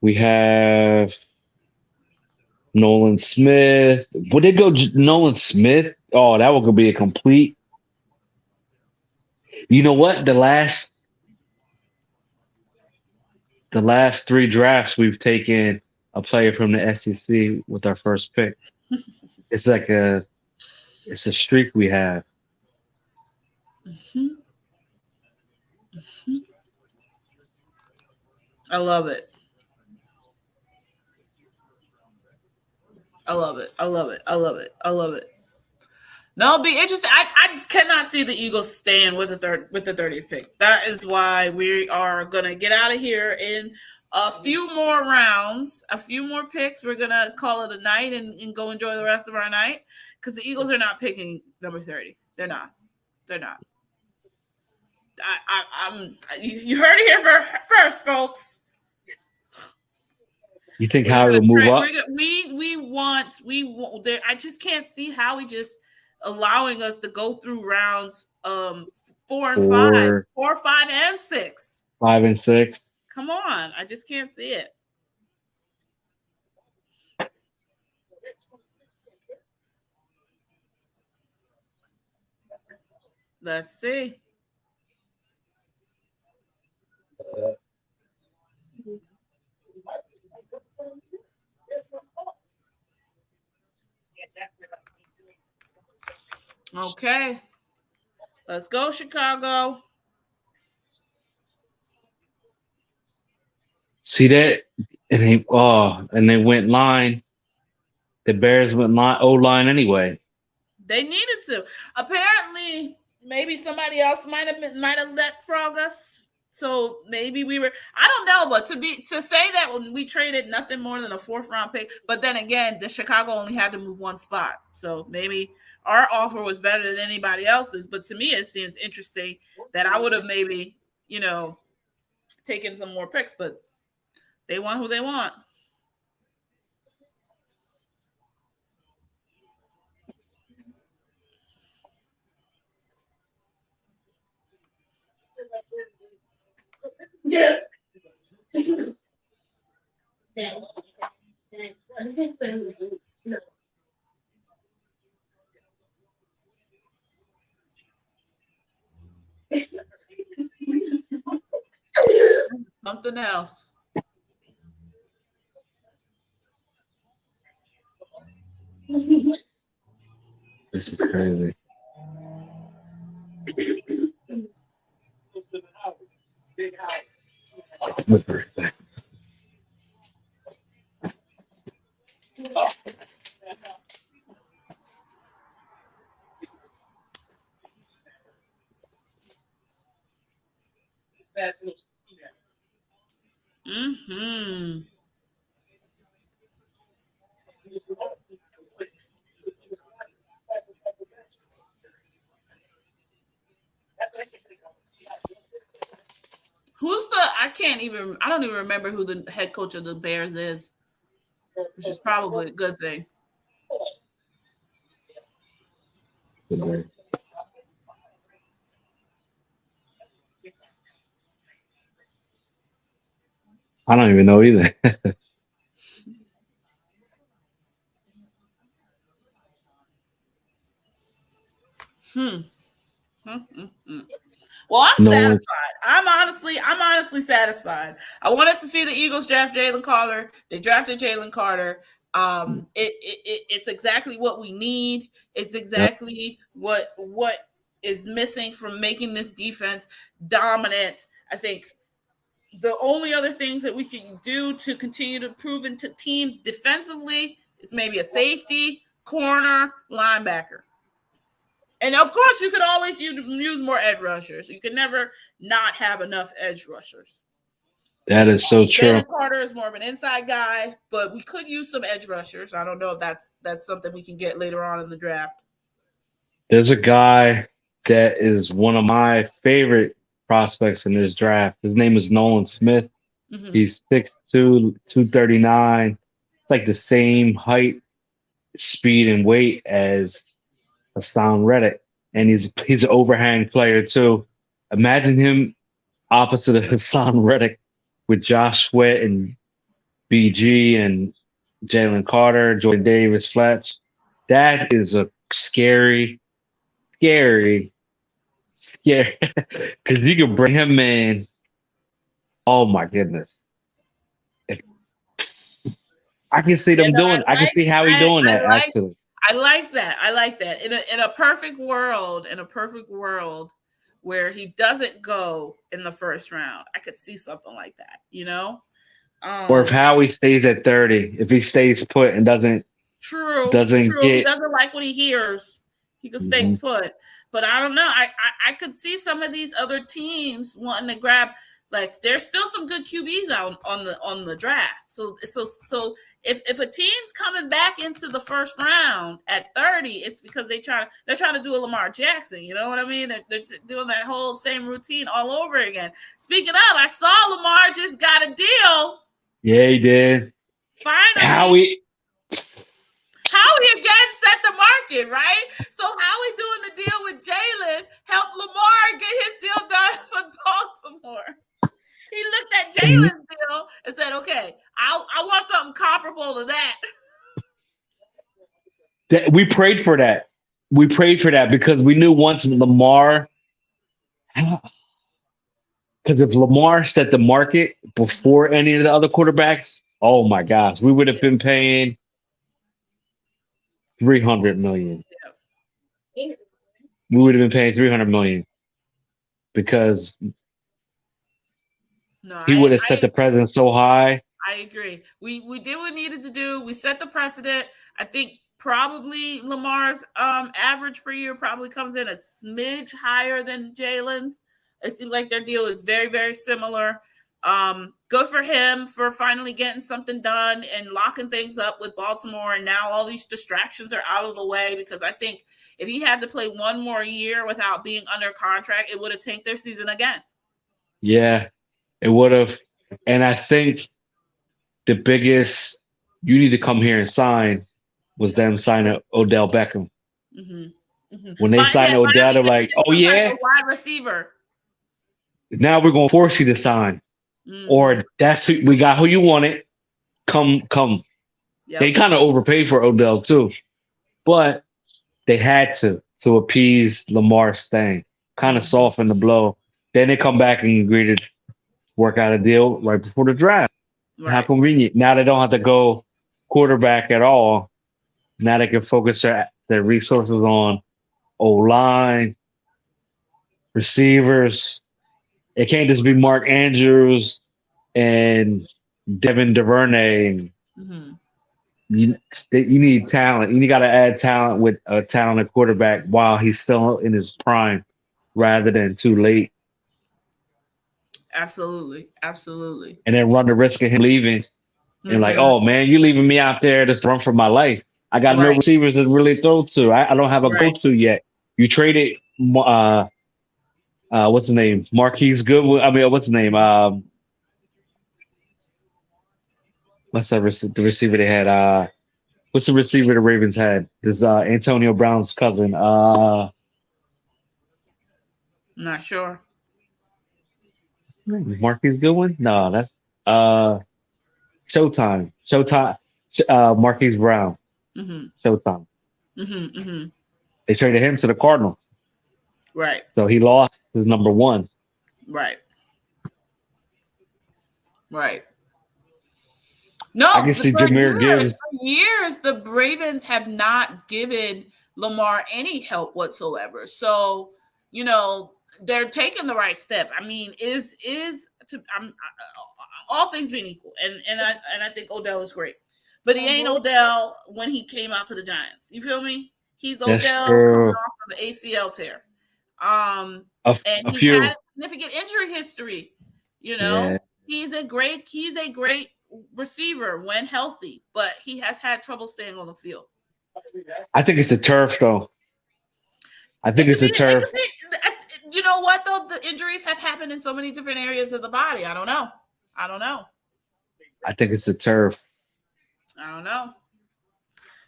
we have Nolan Smith. Would they go Nolan Smith? Oh, that would be a complete. You know what? The last three drafts we've taken a player from the SEC with our first pick. It's like it's a streak we have. Mm-hmm. Mm-hmm. I love it. I love it. I love it. I love it. I love it. No, it'll be interesting. I cannot see the Eagles staying with the 30th pick. That is why we are gonna get out of here in a few more rounds, a few more picks. We're gonna call it a night and go enjoy the rest of our night because the Eagles are not picking number 30. They're not. They're not. You heard it here first, folks. You think Howard will move up? We want. I just can't see Howie just allowing us to go through rounds 4 and 5, 4, 5, and 6. 5 and 6. Come on, I just can't see it. Let's see. Okay. Let's go, Chicago. See that? And they went line. The Bears went O-line anyway. They needed to. Apparently, maybe somebody else might have leapfrog us. So maybe we were. I don't know, but to say that when we traded nothing more than a 4th round pick, but then again, the Chicago only had to move one spot, so maybe our offer was better than anybody else's. But to me, it seems interesting that I would have maybe taken some more picks, but they want who they want. Yeah. Something else. This is crazy. With respect. Mm-hmm. I don't even remember who the head coach of the Bears is, which is probably a good thing. today. I don't even know either. Hmm. Hmm, hmm, hmm. Well, I'm No one's. satisfied. I'm honestly satisfied. I wanted to see the Eagles draft Jalen Carter. They drafted Jalen Carter. It's exactly what we need. It's Yep. exactly what is missing from making this defense dominant. I think the only other things that we can do to continue to prove into team defensively is maybe a safety, corner, linebacker. And of course, you could always use more edge rushers. You can never not have enough edge rushers. That is so true. Jalen Carter is more of an inside guy, but we could use some edge rushers. I don't know if that's something we can get later on in the draft. There's a guy that is one of my favorite prospects in this draft. His name is Nolan Smith. Mm-hmm. He's 6'2", 239. It's like the same height, speed, and weight as Hassan Reddick. And he's an overhang player too. Imagine him opposite of Hassan Reddick with Josh Sweat and BG and Jalen Carter, Jordan Davis, Fletch. That is a scary, scary. Because you can bring him in. Oh my goodness. If I can see You them know, doing. I can see how he doing that like actually. I like that. I like that. In a perfect world where he doesn't go in the first round, I could see something like that, you know? Or if Um Howie stays at 30, if he stays put and True, doesn't true. If he get. doesn't like what he hears, he could stay Mhm. put. But I don't know. I could see some of these other teams wanting to grab. Like, there's still some good QBs out on the draft. So if a team's coming back into the first round at 30, it's because they're trying to do a Lamar Jackson. You know what I mean? They're doing that whole same routine all over again. Speaking of, I saw Lamar just got a deal Yeah, he did. finally. Howie. Howie again set the market, right? So Howie doing the deal with Jalen helped Lamar get his deal done with Baltimore. He looked at Jalen's deal and said, "Okay, I want something comparable to that." We prayed for that. We prayed for that because we knew once Lamar. Because if Lamar set the market before any of the other quarterbacks, oh my gosh, we would have Yeah, been paying 300 million. yeah. We would have been paying 300 million because No, he would have set the precedent so high. I agree. We did what we needed to do. We set the precedent. I think probably Lamar's average per year probably comes in a smidge higher than Jalen's. It seems like their deal is very, very similar. Good for him for finally getting something done and locking things up with Baltimore. And now all these distractions are out of the way, because I think if he had to play one more year without being under contract, it would have tanked their season again. Yeah, it would have. And I think the biggest you need to come here and sign was them signing Odell Beckham. Mm-hmm. Mm-hmm. When they signed Odell, Miami they're didn't like, get oh some type yeah, of wide receiver. now we're gonna force you to sign. Mm-hmm. Or that's we got who you wanted. Come. They Yep. kind of overpaid for Odell too, but they had to appease Lamar staying, kind of Mm-hmm. soften the blow. Then they come back and agree to work out a deal right before the draft. How Right. convenient! Now they don't have to go quarterback at all. Now they can focus their resources on O line, receivers. It can't just be Mark Andrews and Devin Duvernay. Mm-hmm. You, you need talent. You got to add talent with a talented quarterback while he's still in his prime, rather than too late, Absolutely. Absolutely. and then run the risk of him leaving and like, Mm-hmm. oh man, you leaving me out there to run for my life. I got no Right. receivers to really throw to. I don't have a Right. go to yet. You traded what's his name? Marquise Goodwin. I mean, what's his name? What's the receiver they had? What's the receiver the Ravens had? This Antonio Brown's cousin. I'm not sure. Marquise Goodwin? No, that's uh Showtime. Showtime. Marquise Brown. Mm-hmm. Showtime. Mm-hmm. Mm-hmm. They traded him to the Cardinals, Right. so he lost his number one. Right. Right. I No, can see Jameer Gibbs. for years, the Ravens have not given Lamar any help whatsoever. So, you know, they're taking the right step. I mean, all things being equal, and I think Odell is great, but he ain't Odell when he came out to the Giants. You feel me? He's That's Odell coming true. off of the ACL tear, um, and A he's had few. a significant injury history. You Yeah. know, he's a great receiver when healthy, but he has had trouble staying on the field. I think it's a turf though. I think it's a It turf. could be. You know what though? The injuries have happened in so many different areas of the body. I don't know. I don't know. I think it's a turf. I don't know.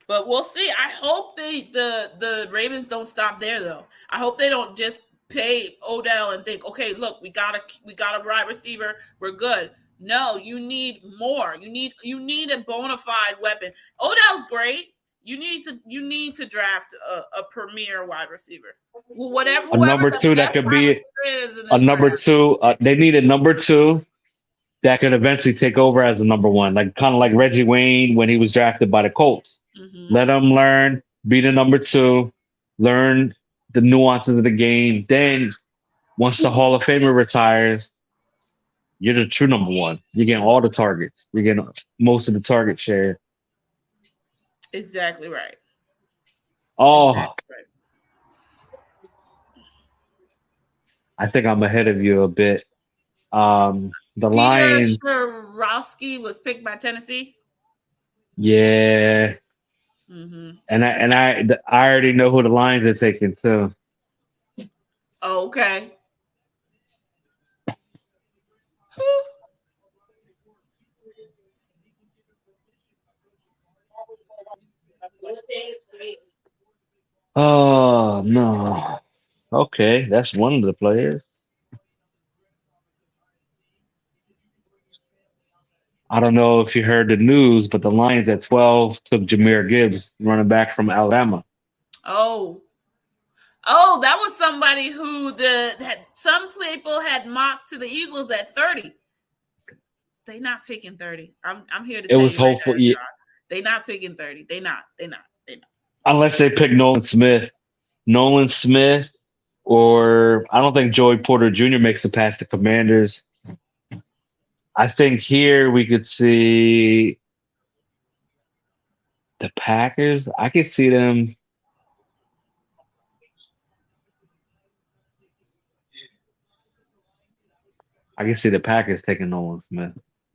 But we'll see. I hope the Ravens don't stop there though. I hope they don't just pay Odell and think, okay, look, we got a wide receiver, we're good. No, you need more. You need a bona fide weapon. Odell's great. You need to draft a premier wide receiver. Well, A whoever number the two that best could wide be receiver is in a this number draft. two. They need a number two that could eventually take over as a number one, like kind of like Reggie Wayne when he was drafted by the Colts. Mm-hmm. Let him learn, be the number two, learn the nuances of the game. Then once the Hall of Famer retires, you're the true number one. You're getting all the targets. You're getting most of the target share. Exactly right. Oh, Exactly right. I think I'm ahead of you a bit. The Peter Lions, Sharowski was picked by Tennessee. yeah, Mm-hmm. and I already know who the Lions are taking too. Oh, okay. Oh no. Okay, that's one of the players. I don't know if you heard the news, but the Lions at 12 took Jameer Gibbs, running back from Alabama. Oh, oh, that was somebody who some people had mocked to the Eagles at 30. They not picking 30. I'm here to It tell was you right hopeful, now, yeah, John. They not picking 30. They not. They not. They not. unless they pick Nolan Smith. Nolan Smith, or I don't think Joey Porter Jr. makes it past the Commanders. I think here we could see the Packers. I could see them. I can see the Packers taking Nolan Smith.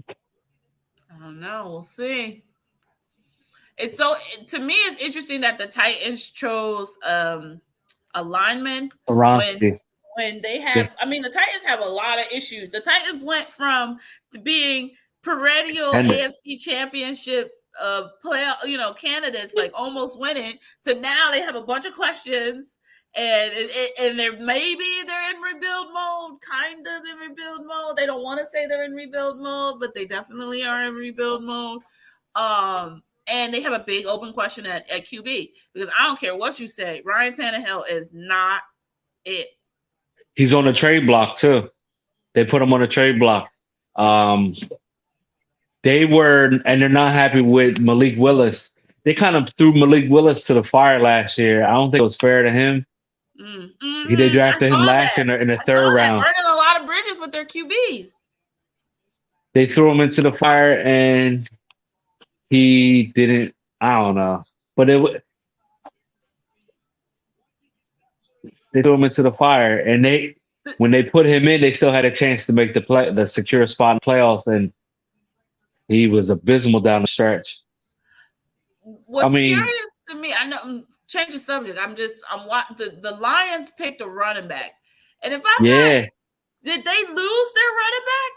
I don't know. We'll see. It's so to me, it's interesting that the Titans chose a lineman when Oronsky. they They have. I mean, the Titans have a lot of issues. The Titans went from being perennial contender. AFC Championship play, candidates, like almost winning, to now they have a bunch of questions. And they're in rebuild mode, kind of in rebuild mode. They don't want to say they're in rebuild mode, but they definitely are in rebuild mode. And they have a big open question at QB, because I don't care what you say, Ryan Tannehill is not it. He's on the trade block too. They put him on a trade block. Um, they were, and they're not happy with Malik Willis. They kind of threw Malik Willis to the fire last year. I don't think it was fair to him. They I drafted him saw last that. year in the I saw third that, round. burning a lot of bridges with their QBs. They threw him into the fire, and he didn't. I don't know, but they threw him into the fire, and when they put him in, they still had a chance to make the secure spot in the playoffs, and he was abysmal down the stretch. I What's mean, curious to me, I know, change the subject. The Lions picked a running back, and if I'm not, yeah, did they lose their running back?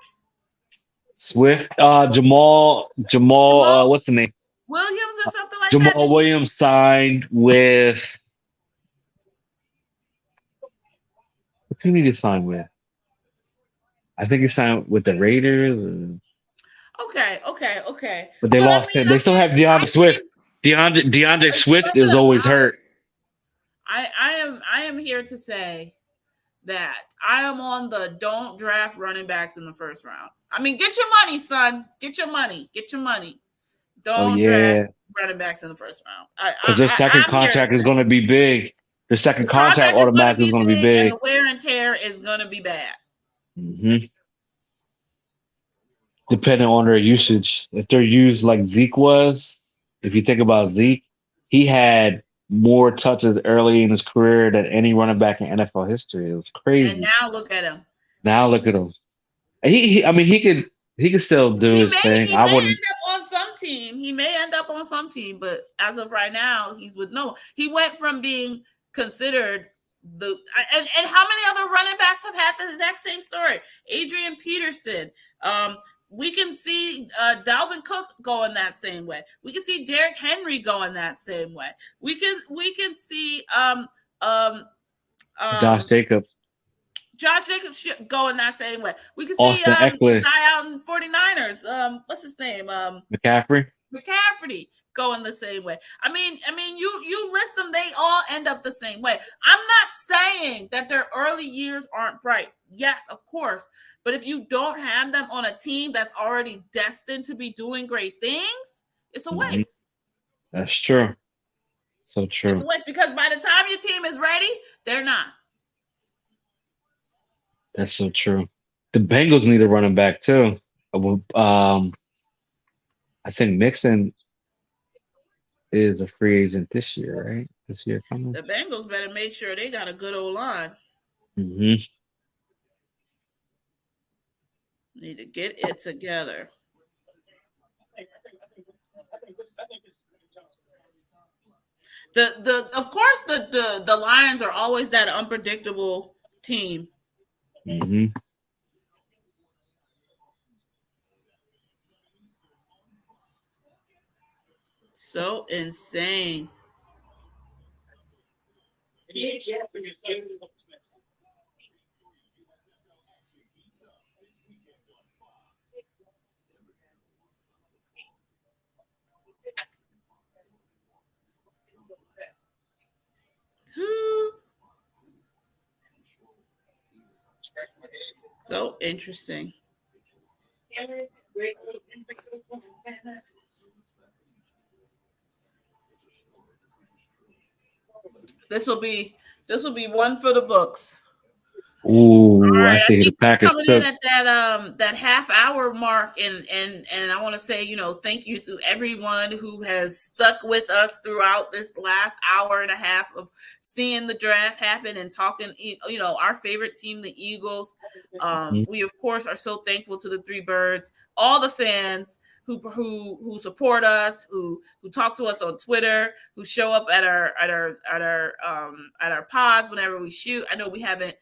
Swift, Jamal, Jamal. what's the name? Williams or something like that. Jamal Williams signed with. What team did he sign with? I think he signed with the Raiders, Okay. but they But I lost mean, him. They still have I DeAndre Swift. think DeAndre it's Swift such is a. always hurt. I am here to say that I am on the don't draft running backs in the first round. I mean, get your money, son. Get your money. Get your money. Oh Don't draft yeah, running backs in the first round. because their second I'm here to contract is say going to be big. Their second the contract contract is going to automatically is be going to be big, and big. the wear and tear is going to be bad. hmm Depending on their usage, if they're used like Zeke was, if you think about Zeke, he had more touches early in his career than any running back in NFL history. It was And crazy. now look at him. Now look at him. I mean, he could still do his thing. He I may wouldn't. end up on some team. He may end up on some team, but as of right now, he's with no. He went from being considered the and how many other running backs have had the exact same story? Adrian Peterson. We can see Dalvin Cook going that same way. We can see Derrick Henry going that same way. We can see Josh Jacobs, Josh Jacobs going that same way. We can see Austin the Eckler, guy out in 49ers. What's his name? McCaffrey. McCaffrey going the same way. I mean, you list them, they all end up the same way. I'm not saying that their early years aren't bright. Yes, of course. But if you don't have them on a team that's already destined to be doing great things, it's a Mm-hmm. waste. That's true. So It's true. a waste because by the time your team is ready, they're not. That's so true. The Bengals need a running back too. I think Mixon is a free agent this year, right? This year coming. The Bengals better make sure they got a good old line. hmm Need to get it together. Of course the Lions are always that unpredictable team. hmm So insane. So interesting. This will be one for the books. Ooh, All I right, I see the think we're Packers coming in took. at that half hour mark, and I want to say, thank you to everyone who has stuck with us throughout this last hour and a half of seeing the draft happen and talking, our favorite team, the Eagles. We of course are so thankful to the Three Birds, all the fans who support us, who talk to us on Twitter, who show up at our pods whenever we shoot. I know we haven't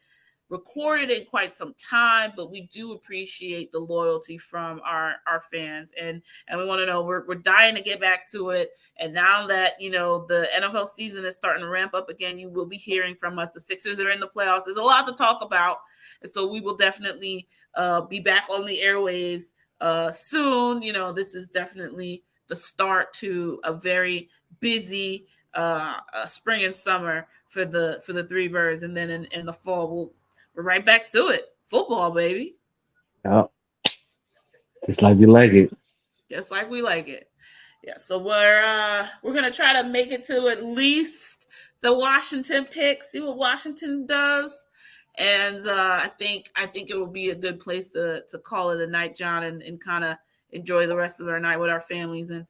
recorded in quite some time, but we do appreciate the loyalty from our fans, and we want to know we're dying to get back to it. And now that the NFL season is starting to ramp up again, you will be hearing from us. The Sixers are in the playoffs. There's a lot to talk about, and so we will definitely be back on the airwaves soon. This is definitely the start to a very busy spring and summer for the Three Birds, and then in the fall we're right back to it. Football, baby. Yep. Just like you like it. Just like we like it. Yeah. So we're gonna try to make it to at least the Washington pick, see what Washington does. And I think it will be a good place to call it a night, John, and kind of enjoy the rest of our night with our families and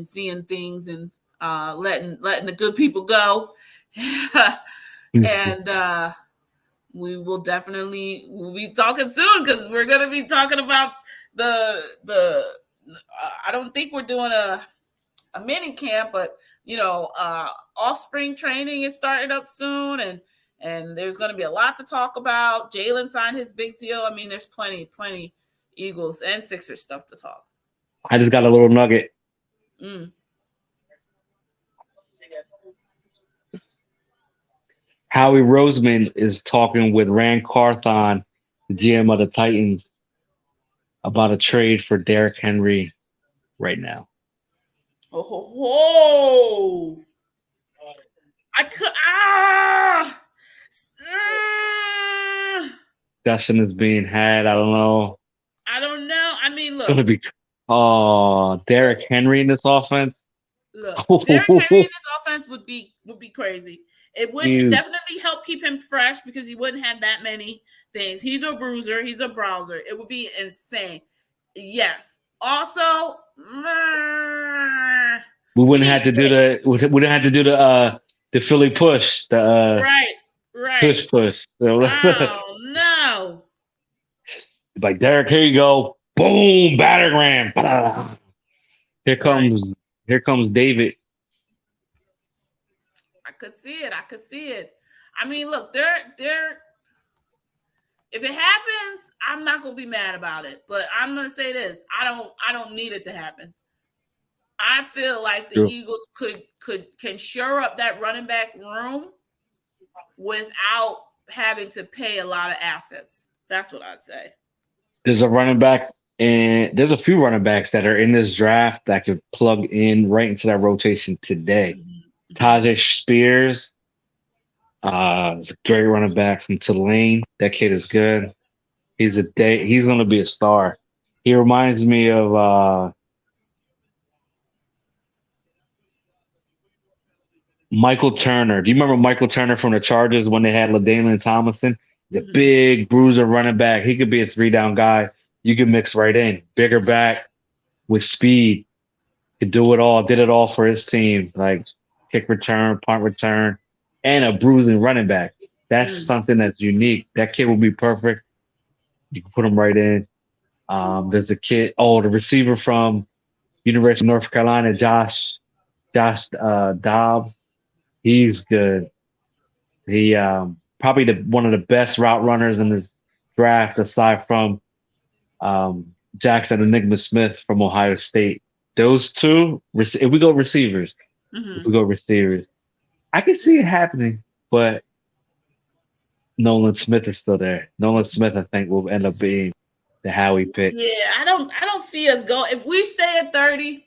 seeing things and letting the good people go. And we'll be talking soon, because we're going to be talking about the I don't think we're doing a mini camp, but offspring training is starting up soon, and there's going to be a lot to talk about. Jalen signed his big deal. I mean, there's plenty Eagles and Sixers stuff to talk. I just got a little nugget. Mm. Howie Roseman is talking with Rand Carthon, the GM of the Titans, about a trade for Derrick Henry right now. Oh, ho, ho. I could Discussion is being had. I don't know. I don't know. I mean, It's gonna be look, Derrick Henry in this offense. Derrick Henry in this offense would be crazy. It would Huge. definitely help keep him fresh because he wouldn't have that many things. He's a bruiser. He's a browser. It would be insane. Yes. Also, We we wouldn't need have to do picks. we wouldn't have to do the Philly push, the Right. push. So, Oh no. like Derek, here you go. Boom, battering ram. Here Right. comes here comes David. I could see it. I mean, look, they're if it happens, I'm not gonna be mad about it. But I'm gonna say this: I don't need it to happen. I feel like the True. Eagles can shore up that running back room without having to pay a lot of assets. That's what I'd say. There's a running back and there's a few running backs that are in this draft that could plug in right into that rotation today. Mm-hmm. Tajay Spears, is a great running back from Tulane. That kid is good. He's gonna be a star. He reminds me of Michael Turner. Do you remember Michael Turner from the Chargers when they had LaDainian Tomlinson? The Mm-hmm. big bruiser running back. He could be a 3 down guy. You could mix right in. Bigger back with speed. Could do it all. Did it all for his team. Like kick return, punt return, and a bruising running back. That's something that's unique. That kid will be perfect. You can put him right in. There's a kid. Oh, the receiver from University of North Carolina, Josh Dobbs. He's good. He probably one of the best route runners in this draft, aside from Jackson Enigma Smith from Ohio State. Those two, if we go receivers, if Mm-hmm. we go receivers, I can see it happening, but Nolan Smith is still there. Nolan Smith, I think, will end up being the Howie pick. Yeah, I don't see us go if we stay at 30.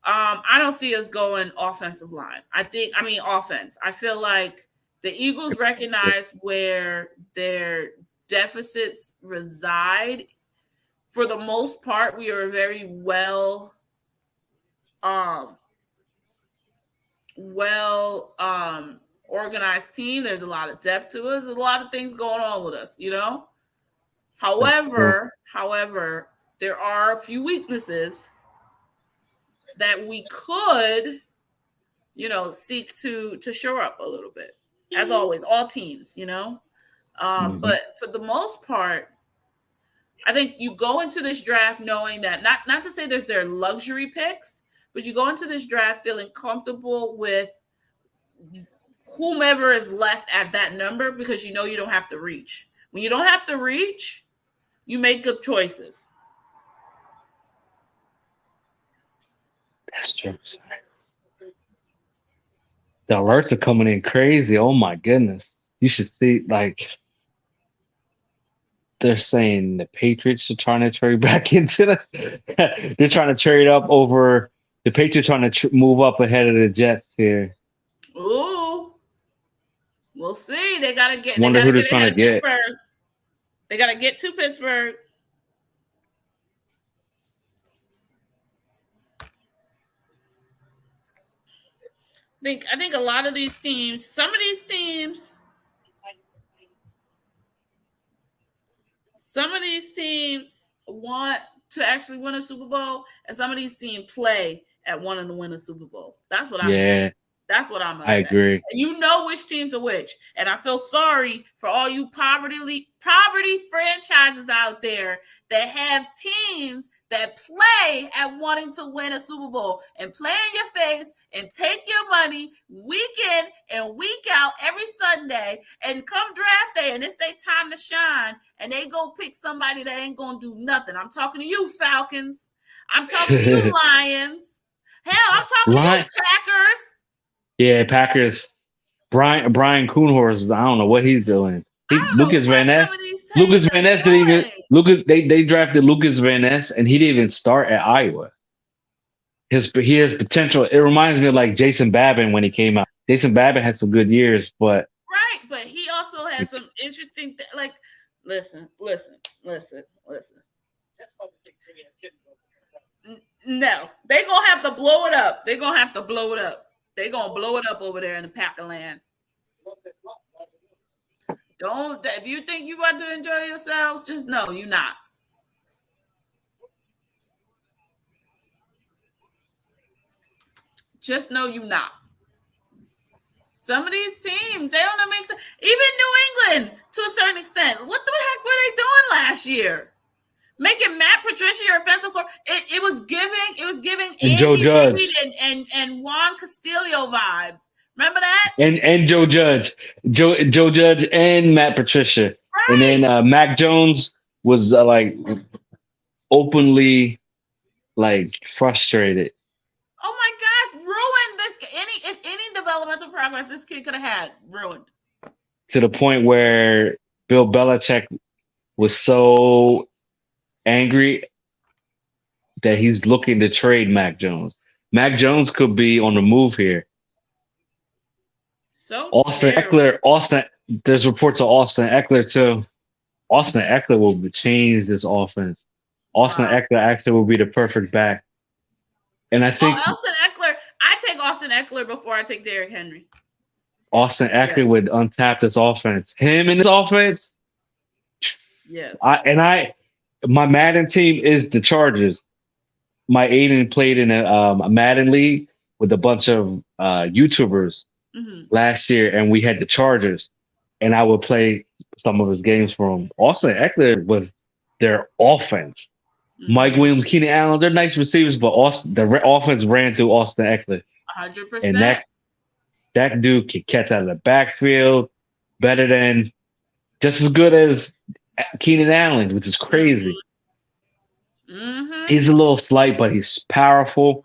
I don't see us going offensive line. I mean offense. I feel like the Eagles recognize where their deficits reside. For the most part, we are a very well organized team. There's a lot of depth to us. There's a lot of things going on with us, you know? However, there are a few weaknesses that we could, seek to shore up a little bit. As always, all teams, But for the most part, I think you go into this draft knowing that not to say there's their luxury picks, but you go into this draft feeling comfortable with whomever is left at that number because you know you don't have to reach. When you don't have to reach, you make good choices. That's true. The alerts are coming in crazy. Oh my goodness. You should see, like, they're saying the Patriots are trying to trade back into they're trying to trade up over the Patriots trying to move up ahead of the Jets here. Ooh, we'll see. They gotta get Wonder who they're trying ahead to of get. Pittsburgh. They gotta get to Pittsburgh. I think a lot of these teams, some of these teams want to actually win a Super Bowl, and some of these teams play at wanting to win a Super Bowl. That's what I'm gonna say. Yeah, That's what I'm I gonna say. agree. And you know which teams are which. And I feel sorry for all you poverty franchises out there that have teams that play at wanting to win a Super Bowl and play in your face and take your money week in and week out every Sunday, and come draft day and it's their time to shine and they go pick somebody that ain't gonna do nothing. I'm talking to you, Falcons. I'm talking to you, Lions. Hell, I'm talking to you, Ryan, Packers. yeah, Packers. Brian Coonhorse, I don't know what he's doing. I He don't know Lucas what Van Ness. some of these Lucas teams are Van Ness didn't even doing. Lucas. They drafted Lucas Van Ness, and he didn't even start at Iowa. He has potential. It reminds me of like Jason Babin when he came out. Jason Babin had some good years, but Right, but he also has some interesting like listen. No, they gonna have to blow it up. They gonna have to blow it up. They gonna blow it up over there in the Packer land. Don't if you think you about to enjoy yourselves, just know you're not. Just know you're not. Some of these teams, they don't make sense. Even New England, to a certain extent. What the heck were they doing last year? Making Matt Patricia your offensive coordinator. It was giving and Joe Andy Reid Judge and Juan Castillo vibes. Remember that? and Joe Judge, Joe Judge and Matt Patricia, and then Right. Mac Jones was like openly like frustrated Oh my gosh, ruined this. Any developmental progress this kid could have had, ruined. to the point where Bill Belichick was so angry that he's looking to trade Mac Jones. Mac Jones could be on the move here. So Austin terrible. Eckler, there's reports of Austin Eckler too. Austin Eckler will change this offense. Austin Wow. Eckler actually will be the perfect back. And I think Austin Eckler. I take Austin Eckler before I take Derrick Henry. Austin Eckler Yes. would untap this offense. Him in this offense, Yes. my Madden team is the Chargers. My Aiden played in a Madden league with a bunch of YouTubers last year, and we had the Chargers, and I would play some of his games for him. Austin Eckler was their offense. Mike Williams, Keenan Allen, they're nice receivers, but the offense ran through Austin Eckler, and 100%. that dude can catch out of the backfield better than just as good as Keenan Allen, which is crazy. He's a little slight, but he's powerful.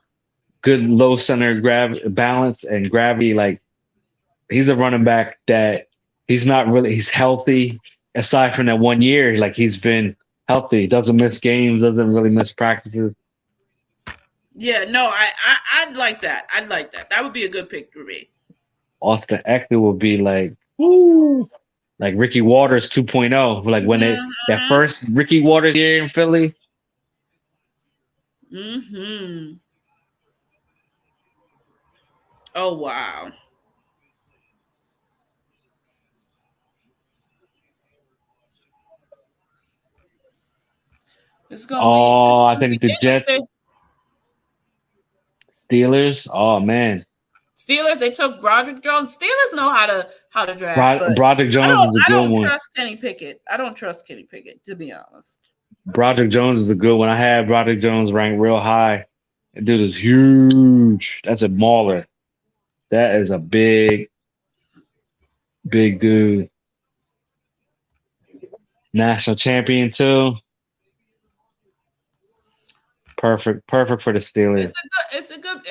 Good low center balance and gravity. Like he's a running back that he's healthy. Aside from that 1 year, like he's been healthy. Doesn't miss games. Doesn't really miss practices. Yeah, no, I'd like that. I'd like that. That would be a good pick for me. Austin Eckler will be like, woo, like Ricky Waters 2.0. Like when that first Ricky Waters year in Philly. Oh wow. It's I think the Jets, Steelers. Oh man, Steelers. They took Broderick Jones. Steelers know how to draft, but Broderick Jones is a I good don't one. trust Kenny Pickett. I don't trust Kenny Pickett, to be honest. Broderick Jones is a good one. I had Broderick Jones ranked real high. That dude is huge. That's a mauler. That is a big dude. National champion too. Perfect for the Steelers. It's a good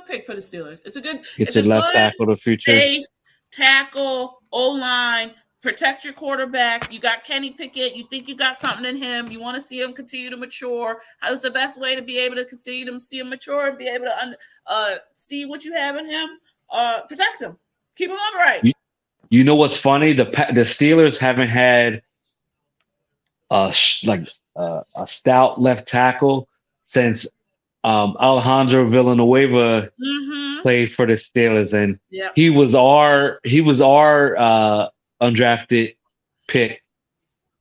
pick for the Steelers. It's a good left tackle the future. Safe tackle, O-line, protect your quarterback. You got Kenny Pickett. You think you got something in him. You want to see him continue to mature. How's the best way to be able to continue to see him mature and be able to see what you have in him? Protect him. Keep him upright. You know what's funny? The Steelers haven't had a stout left tackle since Alejandro Villanueva played for the Steelers, and he was our undrafted pick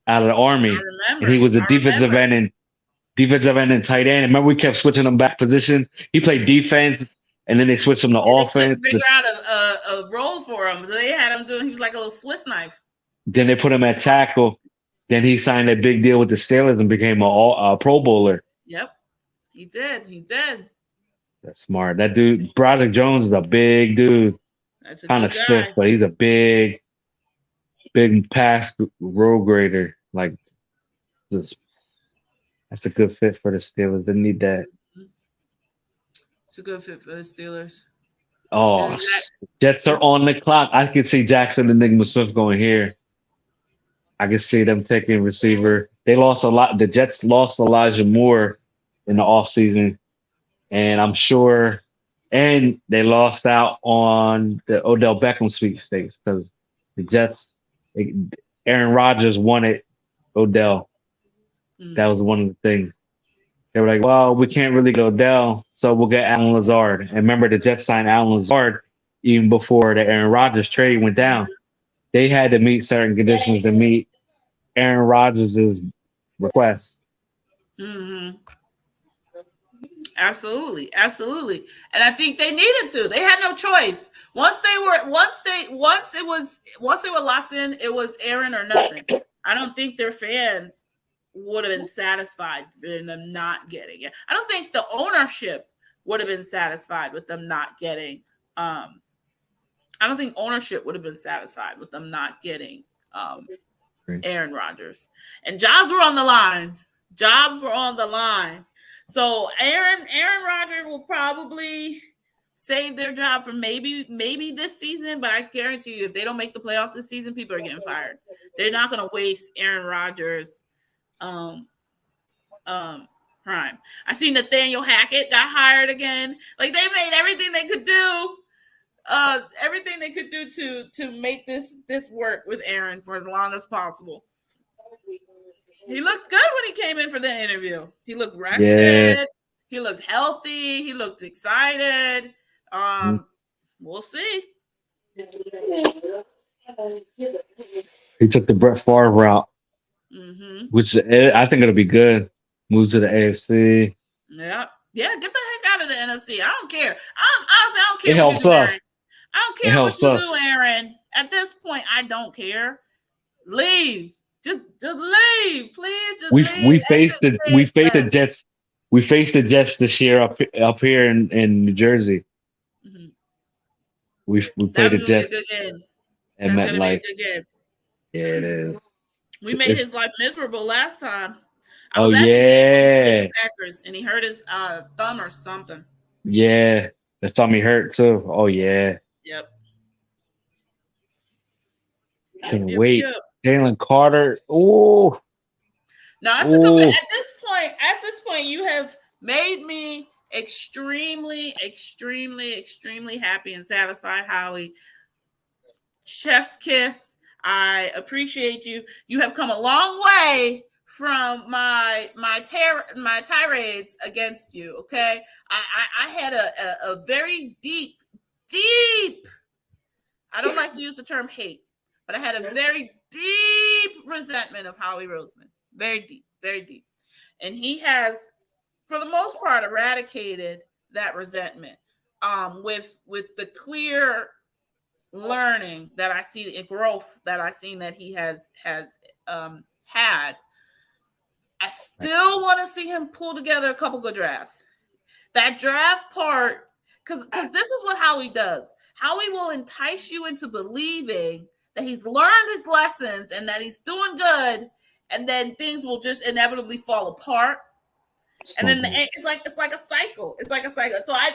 out of the Army, and he was a defensive end and tight end. Remember, we kept switching him back position. He played defense, and then they switched him to offense. They couldn't figure out a role for him, so they had him doing. He was like a little Swiss knife. Then they put him at tackle. Then he signed a big deal with the Steelers and became a Pro Bowler. Yep, he did. That's smart. That dude, Broderick Jones, is a big dude. That's kind of stiff, but he's a big pass road grader. Like, that's a good fit for the Steelers. They need that. It's a good fit for the Steelers. Oh, And that, Jets are and, on the clock. I can see Jackson Enigma Smith going here. I can see them taking receiver. They lost a lot. The Jets lost Elijah Moore in the offseason, and I'm sure, and they lost out on the Odell Beckham sweepstakes because the Jets, Aaron Rodgers wanted Odell. That mm, was one of the things. They were like, well, we can't really get Odell, so we'll get Alan Lazard. And remember, the Jets signed Alan Lazard even before the Aaron Rodgers trade went down. They had to meet certain conditions to meet Aaron Rodgers' request. hmm Absolutely, absolutely. And I think they needed to. They had no choice. Once they were locked in, it was Aaron or nothing. I don't think their fans would have been satisfied in them not getting it. I don't think the ownership would have been satisfied with them not getting um I don't think ownership would have been satisfied with them not getting um Aaron Rodgers. And jobs were on the lines. Jobs were on the line. So Aaron Rodgers will probably save their job for maybe this season, but I guarantee you if they don't make the playoffs this season, people are getting fired. They're not going to waste Aaron Rodgers um um prime. I see Nathaniel Hackett got hired again. Like they made everything they could do to make this work with Aaron for as long as possible. He looked good when he came in for the interview. He looked Yeah. rested. He looked healthy. He looked excited. Mhm. Um, we'll see. He took the Brett Favre route, Mm-hmm. which I think it'll be good. Move to the AFC. Yeah. Yeah, get the heck out of the NFC. I don't care. Honestly, I don't It care what you helps do, us. Aaron. I don't It care what helps you us. do, Aaron. At this point, I don't care. Leave. Just leave. Please just leave. Exit We stage faced the left. Jets. We faced the Jets this year up here in New Jersey. Mm-hmm. We played That's the gonna be a Jets good game. at That's gonna be a MetLife. good game. Yeah, it is. We made It's his life miserable last time. I oh was at the game when we played the yeah, Packers, and he hurt his thumb or something. yeah. The thumb he hurt too. Oh yeah. Yep, yep, Can't yep, wait. yep. Jalen Carter. Oh, No, it's a good. oh. At this point, you have made me extremely, extremely, extremely happy and satisfied, Howie. Chef's kiss. I appreciate you. You have come a long way from my tirades against you. Okay, I had a very deep. I don't like to use the term hate, but I had a very deep resentment of Howie Roseman. Very deep, very deep, and he has, for the most part, eradicated that resentment. With the clear learning that I see, in growth that I seen that he has had, I still want to see him pull together a couple good drafts. That draft part, because this is what Howie does. Howie will entice you into believing that he's learned his lessons and that he's doing good, and then things will just inevitably fall apart. And then it's like a cycle. It's like a cycle. So I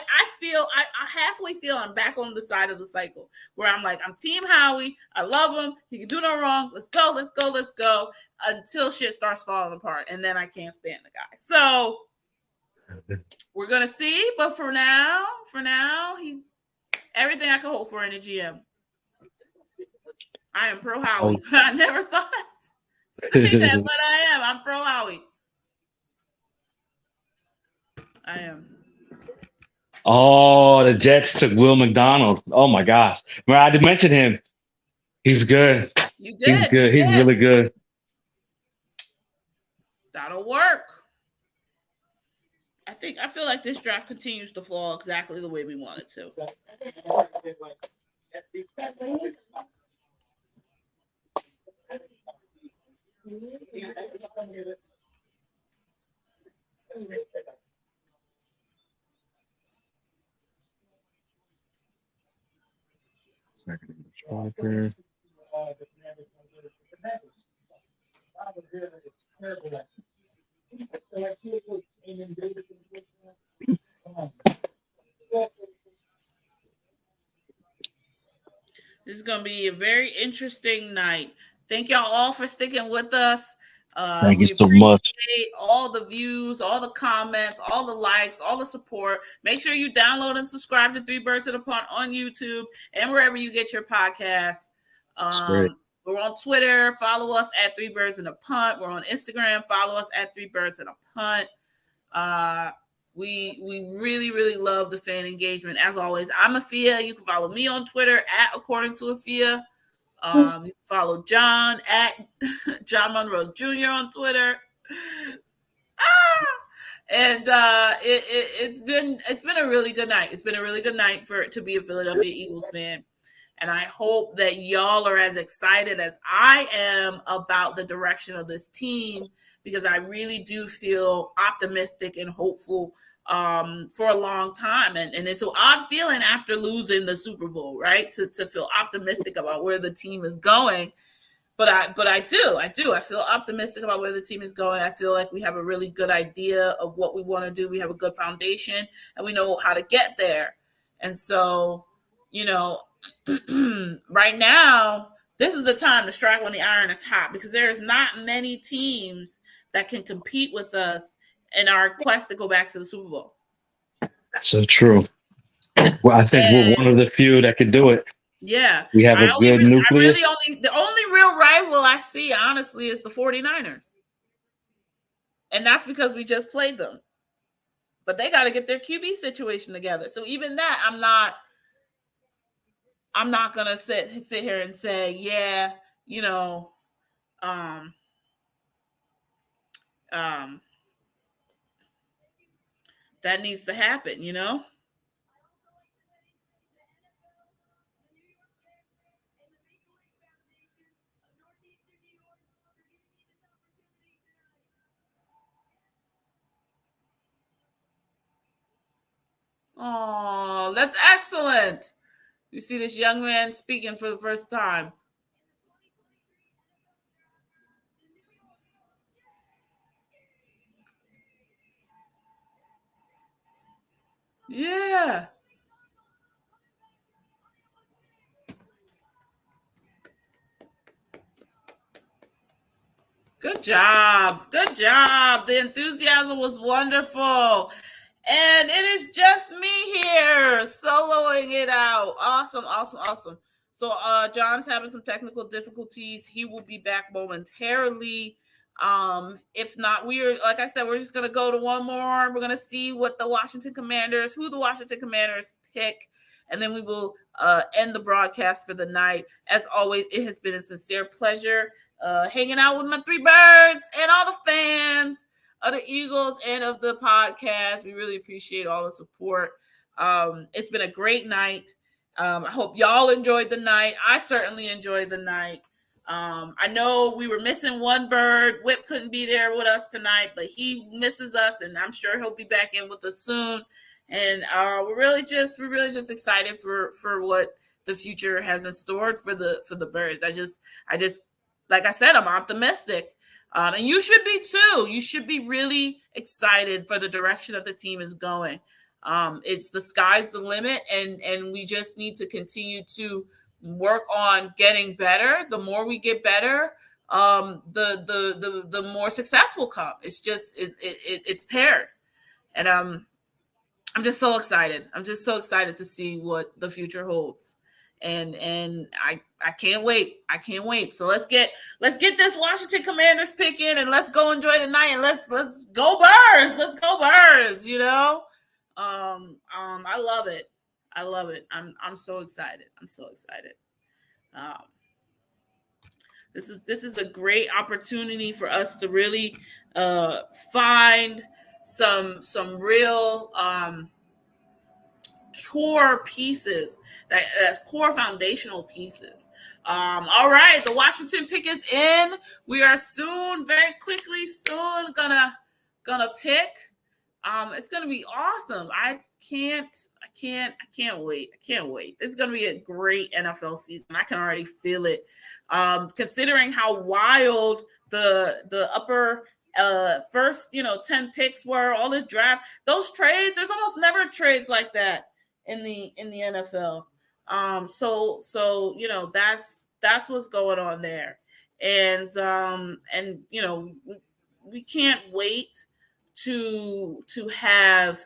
halfway feel I'm back on the side of the cycle where I'm like, I'm Team Howie. I love him. He can do no wrong. Let's go, let's go, let's go, until shit starts falling apart, and then I can't stand the guy. So we're gonna see. But for now, he's everything I could hope for in a GM. I am pro Oh. Howie. I never thought I'd say that, but I am. I'm pro Howie. I am. Oh, the Jets took Will McDonald. Oh my gosh. Well, I did mention him. He's good. You He's did. You good. He's did. really good. That'll work. I feel like this draft continues to fall exactly the way we want it to. Parker. This is going to be a very interesting night. Thank y'all all for sticking with us. Thank you We so much. appreciate all the views, all the comments, all the likes, all the support. Make sure you download and subscribe to Three Birds and a Punt on YouTube and wherever you get your podcasts. That's great. We're on Twitter. Follow us at Three Birds and a Punt. We're on Instagram. Follow us at Three Birds and a Punt. We really love the fan engagement. As always, I'm Afia. You can follow me on Twitter at According to Afia. You can follow John at John Monroe Jr. on Twitter. And it's been a really good night. It's been a really good night to be a Philadelphia Eagles fan. And I hope that y'all are as excited as I am about the direction of this team, because I really do feel optimistic and hopeful for a long time. And it's an odd feeling after losing the Super Bowl, right? To feel optimistic about where the team is going. But I feel optimistic about where the team is going. I feel like we have a really good idea of what we want to do. We have a good foundation and we know how to get there. And so, right now, this is the time to strike when the iron is hot, because there's not many teams that can compete with us in our quest to go back to the Super Bowl. That's so true. Well, I think we're one of the few that could do it. Yeah. We have a good nucleus. The only real rival I see, honestly, is the 49ers. And that's because we just played them. But they got to get their QB situation together. So even that, I'm not gonna sit here and say, yeah, that needs to happen, Oh, that's excellent. You see this young man speaking for the first time. Yeah. Good job. Good job. The enthusiasm was wonderful. And it is just me here soloing it out. Awesome. So John's having some technical difficulties. He will be back momentarily. If not, like I said, we're just gonna go to one more. We're gonna see who the Washington Commanders pick, and then we will end the broadcast for the night. As always, it has been a sincere pleasure hanging out with my three birds and all the fans of the Eagles and of the podcast. We really appreciate all the support. It's been a great night. I hope y'all enjoyed the night. I certainly enjoyed the night. I know we were missing one bird. Whip couldn't be there with us tonight, but he misses us, and I'm sure he'll be back in with us soon. And we're really just excited for what the future has in store for the birds. I just like I said, I'm optimistic. And you should be too. You should be really excited for the direction that the team is going. It's the sky's the limit, and we just need to continue to work on getting better. The more we get better, the more success will come. It's just it's paired, and I'm just so excited. I'm just so excited to see what the future holds. And I can't wait. I can't wait. So let's get this Washington Commanders pick in, and let's go enjoy the night, and let's go Birds. Let's go Birds, I love it. I love it. I'm so excited. I'm so excited. This is a great opportunity for us to really find some real core pieces, that's core foundational pieces. All right, the Washington pick is in. We are very quickly gonna pick. It's gonna be awesome. I can't wait. I can't wait. This is gonna be a great NFL season. I can already feel it. Considering how wild the upper first 10 picks were, all this draft, those trades, there's almost never trades like that in the NFL. So you know, that's what's going on there. And you know, we can't wait to have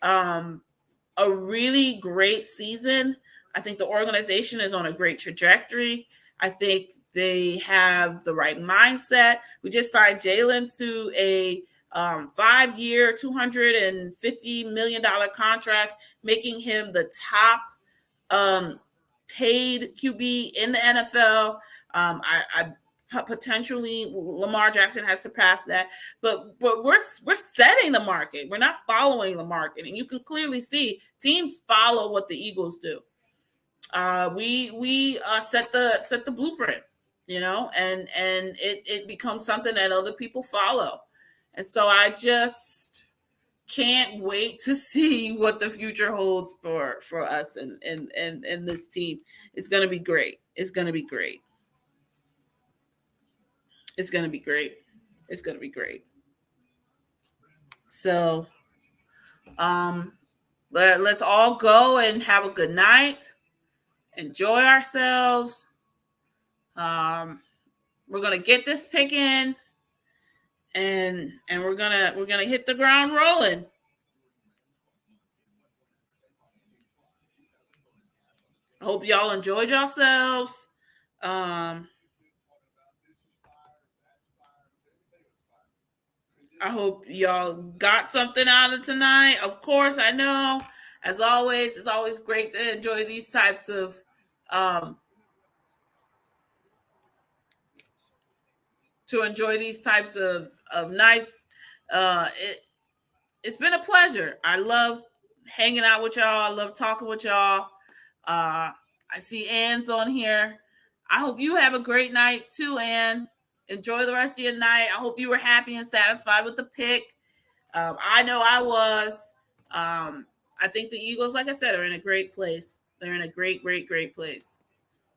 a really great season. I think the organization is on a great trajectory. I think they have the right mindset. We just signed Jalen to a 5-year, $250 million contract, making him the top paid QB in the NFL. I potentially Lamar Jackson has surpassed that, but we're setting the market. We're not following the market, and you can clearly see teams follow what the Eagles do. We set the blueprint, you know, and it becomes something that other people follow, and so I just can't wait to see what the future holds for us and this team. It's gonna be great. It's gonna be great. It's gonna be great. It's gonna be great. So, let's all go and have a good night. Enjoy ourselves. We're gonna get this pick in, and we're gonna hit the ground rolling. I hope y'all enjoyed yourselves. I hope y'all got something out of tonight. Of course, I know, as always, it's always great to enjoy these types of nights. It's been a pleasure. I love hanging out with y'all. I love talking with y'all. I see Ann's on here. I hope you have a great night too, Ann. Enjoy the rest of your night. I hope you were happy and satisfied with the pick. I know I was. I think the Eagles, like I said, are in a great place. They're in a great place.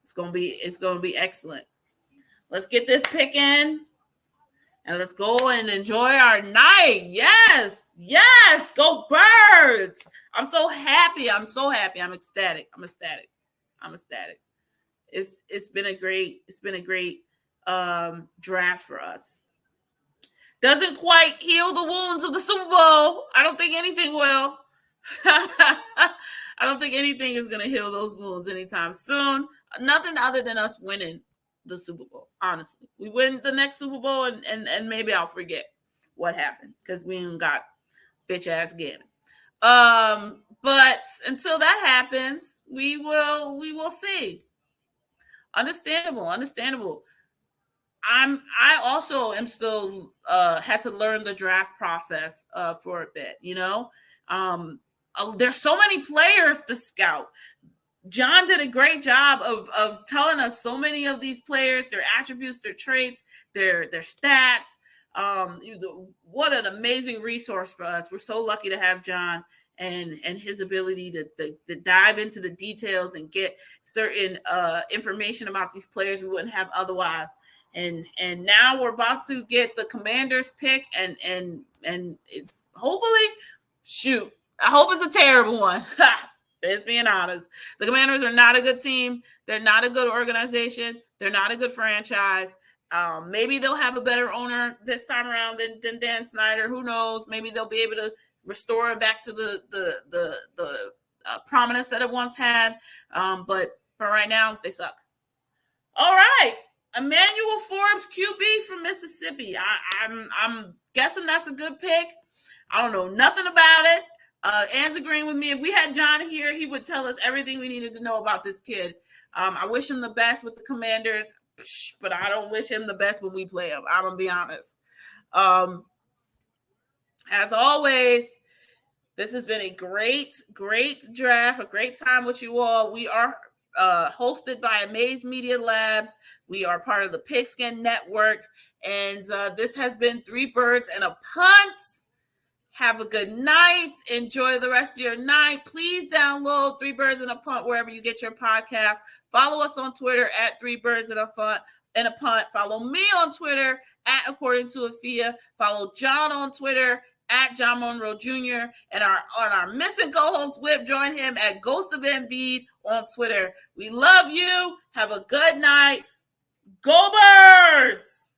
It's gonna be excellent. Let's get this pick in, and let's go and enjoy our night. Yes, go Birds! I'm so happy. I'm ecstatic. It's been a great draft for us. Doesn't quite heal the wounds of the Super Bowl. I don't think anything will. I don't think anything is going to heal those wounds anytime soon. Nothing other than us winning the Super Bowl, honestly. We win the next Super Bowl, and maybe I'll forget what happened because we ain't got bitch-ass Gannon. But until that happens, we will see. Understandable. I also am still had to learn the draft process for a bit, you know. There's so many players to scout. John did a great job of telling us so many of these players, their attributes, their traits, their stats. What an amazing resource for us. We're so lucky to have John and his ability to dive into the details and get certain information about these players we wouldn't have otherwise. And now we're about to get the Commanders pick, and it's hopefully, shoot, I hope it's a terrible one. Just being honest. The Commanders are not a good team. They're not a good organization. They're not a good franchise. Maybe they'll have a better owner this time around than Dan Snyder. Who knows? Maybe they'll be able to restore him back to the prominence that it once had. But for right now, they suck. All right. Emmanuel Forbes, QB from Mississippi. I'm guessing that's a good pick. I don't know nothing about it. Ann's agreeing with me. If we had John here, he would tell us everything we needed to know about this kid. I wish him the best with the Commanders, but I don't wish him the best when we play him. I'm going to be honest. As always, this has been a great draft, a great time with you all. We are hosted by AmazeMedia Labs. We are part of the Pigskin Network. And this has been 3 Birds and a Punt. Have a good night. Enjoy the rest of your night. Please download 3 Birds and a Punt wherever you get your podcast. Follow us on Twitter at 3 Birds and a Punt. Follow me on Twitter at According to Afia. Follow John on Twitter at John Monroe Jr. and our missing co-host Whip. Join him at Ghost of Embiid on Twitter. We love you. Have a good night. Go Birds!